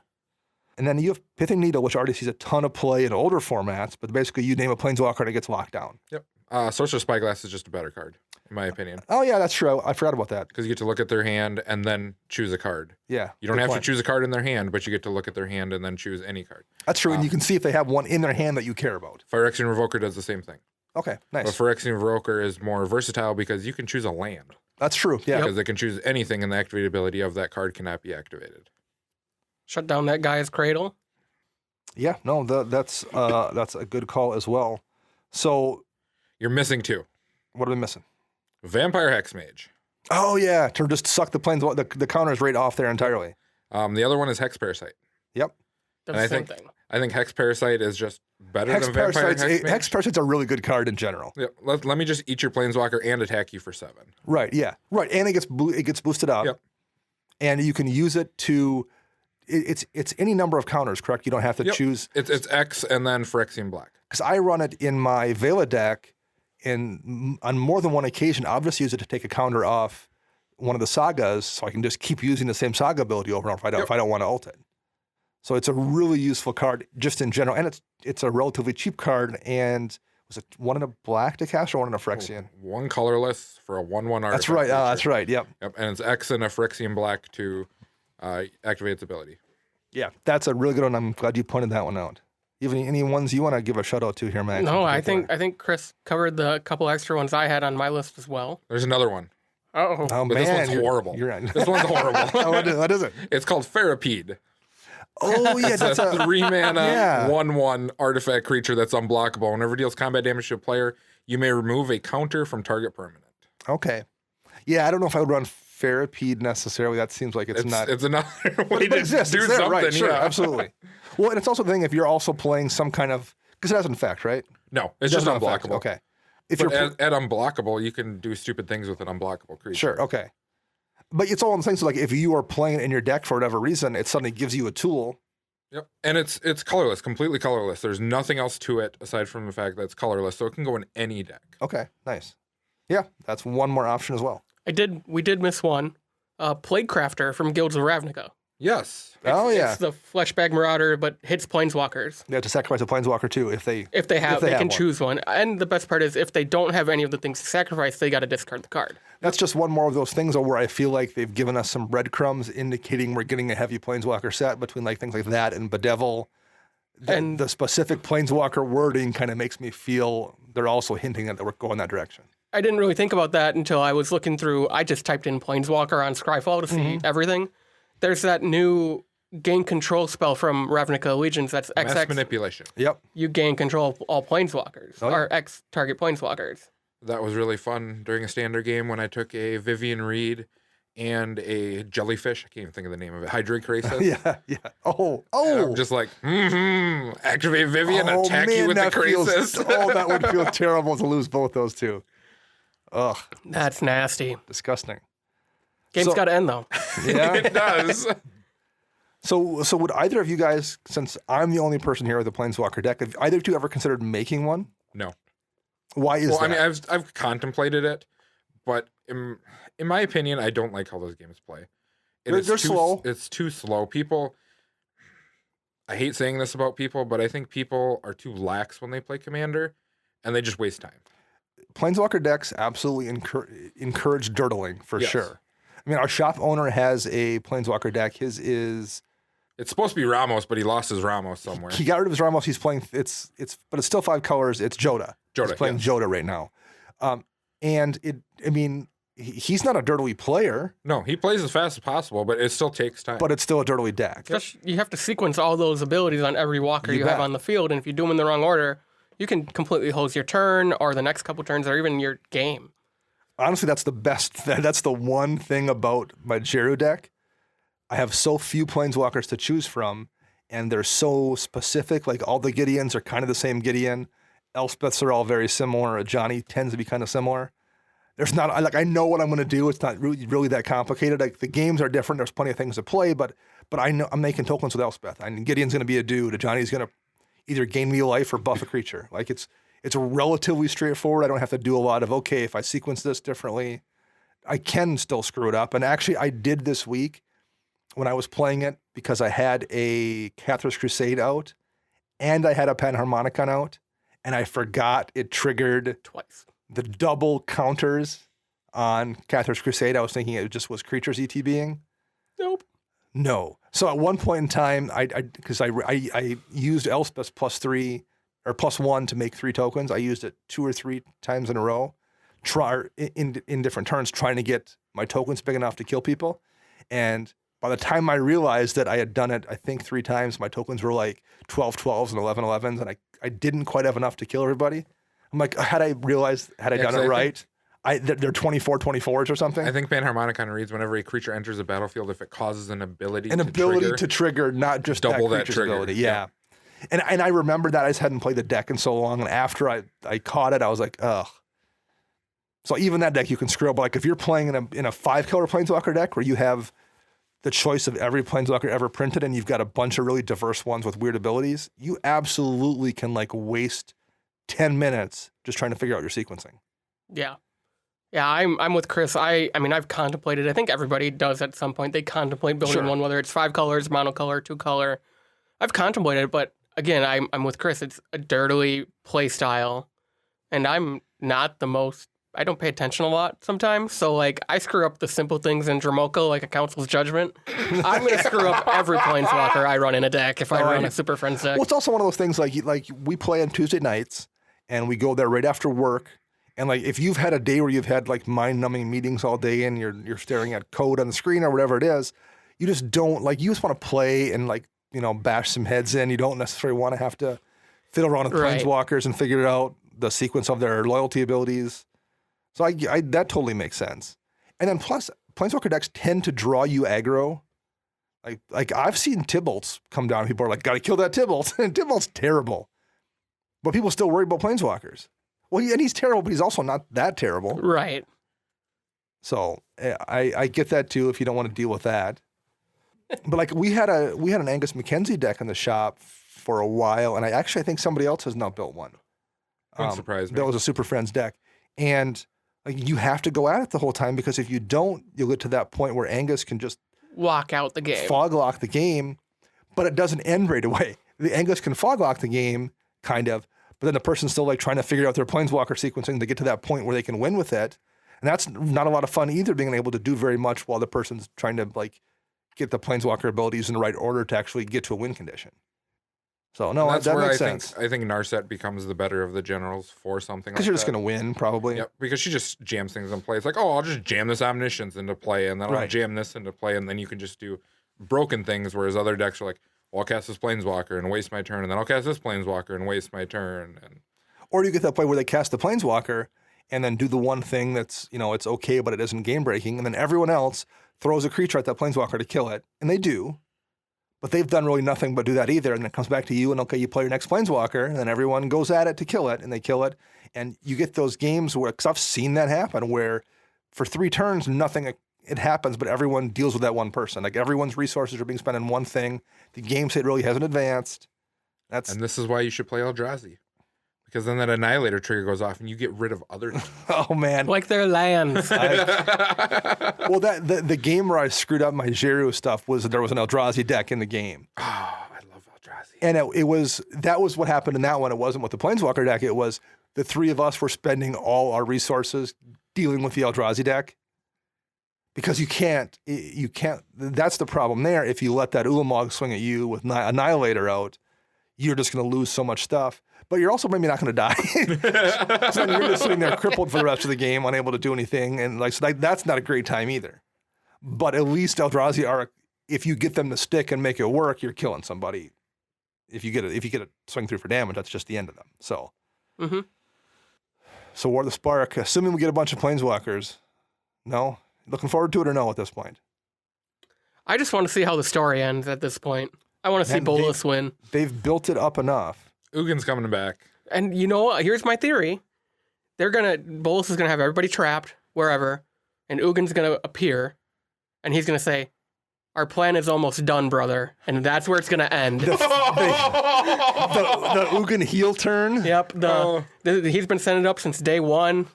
And then you have Pithing Needle, which already sees a ton of play in older formats, but basically you name a planeswalker and it gets locked down. Yep. Sorcerer's Spyglass is just a better card, in my opinion. Oh, yeah, that's true. I forgot about that. Because you get to look at their hand and then choose a card. Yeah. You don't have to choose a card in their hand, but you get to look at their hand and then choose any card. That's true, and you can see if they have one in their hand that you care about. Phyrexian Revoker does the same thing. Okay, nice. But Phyrexian Revoker is more versatile because you can choose a land. That's true, yeah. Because they can choose anything and the activate ability of that card cannot be activated. shut down that guy's cradle. Yeah, no, that's a good call as well. So You're missing 2. what are we missing? Vampire Hexmage. Oh yeah, to just suck the planes, the counters right off there entirely. The other one is Hex Parasite. Yep. That's the same thing. I think Hex Parasite is just better than Vampire Hexmage. Hex Parasite's a really good card in general. Yep. Let me just eat your Planeswalker and attack you for 7. Right, yeah. Right, and it gets boosted up. Yep. And you can use it to it's any number of counters, correct? You don't have to choose. It's X and then Phyrexian Black. Because I run it in my Vela deck, and on more than one occasion, I'll just use it to take a counter off one of the sagas, so I can just keep using the same saga ability over and over if I don't want to ult it. So it's a really useful card just in general, and it's a relatively cheap card. And was it one in a black to cast or one in a Phyrexian? One colorless for a 1/1 artifact. That's right. That's right. Yep. And it's X and a Phyrexian Black to activate its ability. Yeah, that's a really good one. I'm glad you pointed that one out. Even any ones you want to give a shout out to here, Max? No, I think Chris covered the couple extra ones I had on my list as well. There's another one. Oh, man, This one's horrible. This one's horrible. What is it? It's called Ferropede. Oh yeah, It's that's a 3-mana 1/1 artifact creature that's unblockable. Whenever it deals combat damage to a player, you may remove a counter from target permanent. Okay. Yeah, I don't know if I would run Ferropede necessarily. That seems like it's not. It's another way It to exists. do It's there, something. right? Sure, yeah. absolutely. Well, and it's also the thing if you're also playing some kind of because it has an effect, right? No, it's just Doesn't affect. unblockable. Okay. If But you're at unblockable, you can do stupid things with an unblockable creature. sure, okay. But it's all in the things like if you are playing it in your deck for whatever reason, it suddenly gives you a tool. Yep. And it's colorless, completely colorless. There's nothing else to it aside from the fact that it's colorless, so it can go in any deck. Okay, nice. Yeah, that's one more option as well. we did miss one. Plague Crafter from Guilds of Ravnica. Yes. It's the Fleshbag Marauder, but hits Planeswalkers. They have to sacrifice a Planeswalker too if they They can one. choose one. And the best part is if they don't have any of the things to sacrifice, they got to discard the card. That's just one more of those things where I feel like they've given us some breadcrumbs indicating we're getting a heavy Planeswalker set between like things like that and Bedevil. And the specific Planeswalker wording kind of makes me feel they're also hinting that we're going that direction. I didn't really think about that until I was looking through. I just typed in Planeswalker on Scryfall to see everything. There's that new gain control spell from Ravnica Allegiance that's Mass XX. manipulation. Yep. You gain control of all Planeswalkers, or X target Planeswalkers. That was really fun during a standard game when I took a Vivian Reed and a jellyfish. I can't even think of the name of it. Hydrocrisis. Yeah. Oh. I'm just like, activate Vivian, attack you with the Crisis. That would feel terrible to lose both those two. Ugh, That's nasty. disgusting. Game's got to end though. Yeah. It does. So would either of you guys, since I'm the only person here with a Planeswalker deck, have either of you ever considered making one? No. Why is that? I mean, I've contemplated it, but in my opinion, I don't like how those games play. They're slow. It's too slow. People, I hate saying this about people, but I think people are too lax when they play Commander, and they just waste time. Planeswalker decks absolutely encourage dirtling for Yes. sure. I mean, our shop owner has a Planeswalker deck. His is It's supposed to be Ramos, but he lost his Ramos somewhere. he got rid of his Ramos. He's playing but it's still 5 colors. It's Joda. He's playing Joda right now, and he's not a dirtily player, No, he plays as fast as possible, but it still takes time. but it's still a dirtily deck. You have to sequence all those abilities on every walker you have bet. on the field, and if you do them in the wrong order, you can completely hose your turn or the next couple turns or even your game. Honestly, that's the best. That's the one thing about my Jeru deck. I have so few Planeswalkers to choose from, and they're so specific. Like all the Gideons are kind of the same Gideon. Elspeths are all very similar. Johnny tends to be kind of similar. There's not I know what I'm going to do. It's not really that complicated. Like the games are different. There's plenty of things to play, but I know I'm making tokens with Elspeth. Gideon's going to be a dude. Johnny's going to either gain me life or buff a creature. Like it's relatively straightforward. I don't have to do a lot of if I sequence this differently, I can still screw it up. And actually, I did this week when I was playing it because I had a Cathar's Crusade out and I had a Panharmonicon out, and I forgot it triggered Twice. the double counters on Cathar's Crusade. I was thinking it just was creatures ETBing. Nope. No. So at one point in time, because I used Elspeth +3 or +1 to make 3 tokens. I used it 2 or 3 times in a row, in different turns, trying to get my tokens big enough to kill people. And by the time I realized that I had done it, I think 3 times, my tokens were like 12 12s and 11 11s, and I didn't quite have enough to kill everybody. I'm like, had I done it right, they're 24 24s or something. I think Panharmonicon reads whenever a creature enters the battlefield, if it causes an ability to trigger, not just double that creature's trigger. ability. Yeah. And I remember that I just hadn't played the deck in so long, and after I caught it, I was like, ugh. So even that deck you can screw up. But like if you're playing in a 5-color Planeswalker deck where you have the choice of every Planeswalker ever printed and you've got a bunch of really diverse ones with weird abilities, you absolutely can like waste 10 minutes just trying to figure out your sequencing. Yeah. Yeah, I'm with Chris. I mean, I've contemplated. I think everybody does at some point. They contemplate building one, whether it's 5 colors, monocolor, 2 color. I've contemplated it, but again, I'm with Chris. It's a dirtily play style, and I'm not the most. I don't pay attention a lot sometimes, so like I screw up the simple things in Dramoka, like a Council's Judgment. I'm gonna screw up every Planeswalker I run in a deck if I run a Super Friends deck. Well, it's also one of those things like we play on Tuesday nights, and we go there right after work. And like if you've had a day where you've had like mind-numbing meetings all day and you're staring at code on the screen or whatever it is, you just don't like you just want to play and like bash some heads in. You don't necessarily want to have to fiddle around with Planeswalkers and figure out the sequence of their loyalty abilities. So I that totally makes sense. And then plus Planeswalker decks tend to draw you aggro. Like I've seen Tybalt's come down. People are like, gotta kill that Tybalt. And Tybalt's terrible. But people still worry about Planeswalkers. Well, and he's terrible, but he's also not that terrible. Right. So I get that too if you don't want to deal with that. But like we had an Angus Mackenzie deck in the shop for a while, and I think somebody else has now built one. Wouldn't surprise me. That was a Super Friends deck. And like you have to go at it the whole time because if you don't, you'll get to that point where Angus can just lock out the game. Fog lock the game, but it doesn't end right away. The Angus can fog lock the game, kind of, but then the person's still like trying to figure out their Planeswalker sequencing to get to that point where they can win with it. And that's not a lot of fun either, being able to do very much while the person's trying to like get the Planeswalker abilities in the right order to actually get to a win condition. So no, that's that where makes sense. I think Narset becomes the better of the generals for something like that. Because you're just going to win, probably. Yep, because she just jams things in play. It's like, oh, I'll just jam this Omniscience into play, and then I'll jam this into play, and then you can just do broken things, whereas other decks are like, well, I'll cast this Planeswalker and waste my turn, and then I'll cast this Planeswalker and waste my turn. Or you get that play where they cast the Planeswalker and then do the one thing that's, it's okay, but it isn't game-breaking, and then everyone else throws a creature at that Planeswalker to kill it, and they do. But they've done really nothing but do that either, and then it comes back to you, and okay, you play your next Planeswalker, and then everyone goes at it to kill it, and they kill it, and you get those games where, because I've seen that happen, where for 3 turns, nothing, it happens, but everyone deals with that one person. Like everyone's resources are being spent on one thing, the game state really hasn't advanced. And this is why you should play Eldrazi. Because then that Annihilator trigger goes off and you get rid of other things. Oh, man. Like their lands. Well, the game where I screwed up my Jiru stuff was there was an Eldrazi deck in the game. Oh, I love Eldrazi. And that was what happened in that one. It wasn't with the Planeswalker deck. It was the 3 of us were spending all our resources dealing with the Eldrazi deck. Because you can't, that's the problem there. If you let that Ulamog swing at you with Annihilator out, you're just going to lose so much stuff. But you're also maybe not going to die. So you're just sitting there crippled for the rest of the game, unable to do anything. And that's not a great time either. But at least Eldrazi are, if you get them to stick and make it work, you're killing somebody. If you get a swing through for damage, that's just the end of them. So, So War of the Spark, assuming we get a bunch of Planeswalkers, no? Looking forward to it or no at this point? I just want to see how the story ends at this point. I want to see Bolas win. They've built it up enough. Ugin's coming back. And here's my theory. Bolas is gonna have everybody trapped wherever, and Ugin's gonna appear, and he's gonna say, "Our plan is almost done, brother," and that's where it's gonna end. The Ugin heel turn. Yep. He's been setting it up since day one.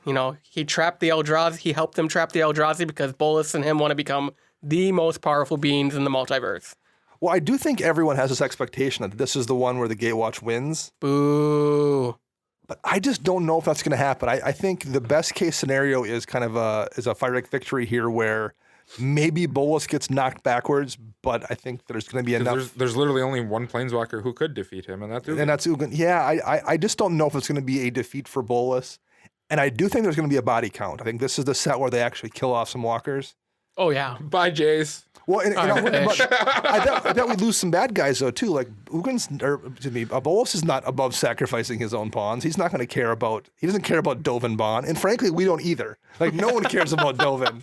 He trapped the Eldrazi. He helped them trap the Eldrazi because Bolas and him want to become the most powerful beings in the multiverse. Well, I do think everyone has this expectation that this is the one where the Gatewatch wins. Boo. But I just don't know if that's going to happen. I think the best case scenario is kind of a Firelink victory here where maybe Bolas gets knocked backwards, but I think there's going to be enough. There's literally only one Planeswalker who could defeat him, and that's Ugin. And that's Ugin. Yeah, I just don't know if it's going to be a defeat for Bolas. And I do think there's going to be a body count. I think this is the set where they actually kill off some walkers. Oh, yeah. Bye, Jace. Well, I bet we lose some bad guys though too. Like Bolas is not above sacrificing his own pawns. He's not going to care about. He doesn't care about Dovin Bond, and frankly, we don't either. Like no one cares about Dovin.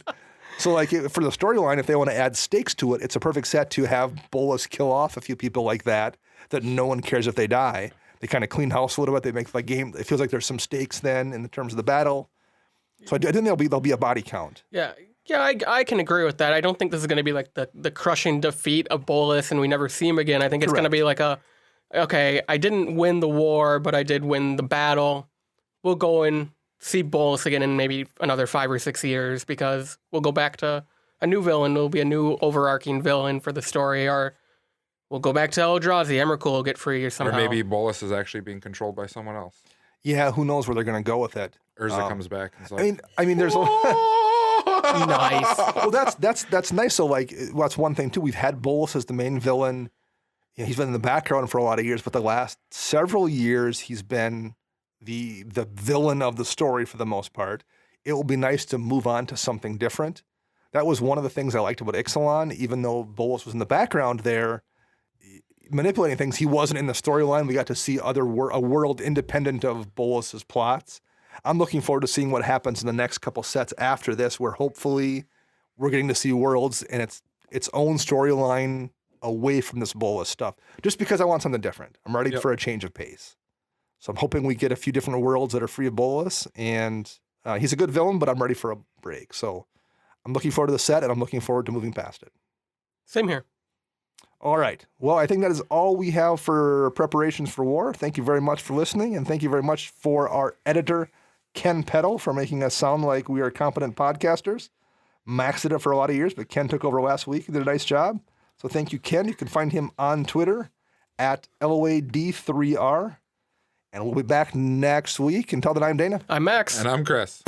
So like for the storyline, if they want to add stakes to it, it's a perfect set to have Bolas kill off a few people like that no one cares if they die. They kind of clean house a little bit. They make the game. It feels like there's some stakes then in terms of the battle. So I think there'll be a body count. Yeah. Yeah, I can agree with that. I don't think this is going to be like the crushing defeat of Bolas and we never see him again. I think it's going to be like okay, I didn't win the war, but I did win the battle. We'll go and see Bolas again in maybe another 5 or 6 years because we'll go back to a new villain. There'll be a new overarching villain for the story, or we'll go back to Eldrazi. Emrakul will get free or somehow. Or maybe Bolas is actually being controlled by someone else. Yeah, who knows where they're going to go with it. Urza comes back. And is like, I mean, there's Nice. well, that's nice. So like, that's one thing too. We've had Bolas as the main villain. You know, he's been in the background for a lot of years, but the last several years he's been the villain of the story for the most part. It will be nice to move on to something different. That was one of the things I liked about Ixalan, even though Bolas was in the background there, manipulating things. He wasn't in the storyline. We got to see a world independent of Bolas's plots. I'm looking forward to seeing what happens in the next couple sets after this, where hopefully we're getting to see Worlds and its own storyline away from this Bolas stuff. Just because I want something different. I'm ready for a change of pace. So I'm hoping we get a few different worlds that are free of Bolas, and he's a good villain, but I'm ready for a break. So I'm looking forward to the set, and I'm looking forward to moving past it. Same here. All right. Well, I think that is all we have for preparations for war. Thank you very much for listening, and thank you very much for our editor, Ken Peddle, for making us sound like we are competent podcasters. Max did it for a lot of years, but Ken took over last week and did a nice job. So thank you, Ken. You can find him on Twitter at LOAD3R. And we'll be back next week. Until then, I'm Dana. I'm Max. and I'm Chris.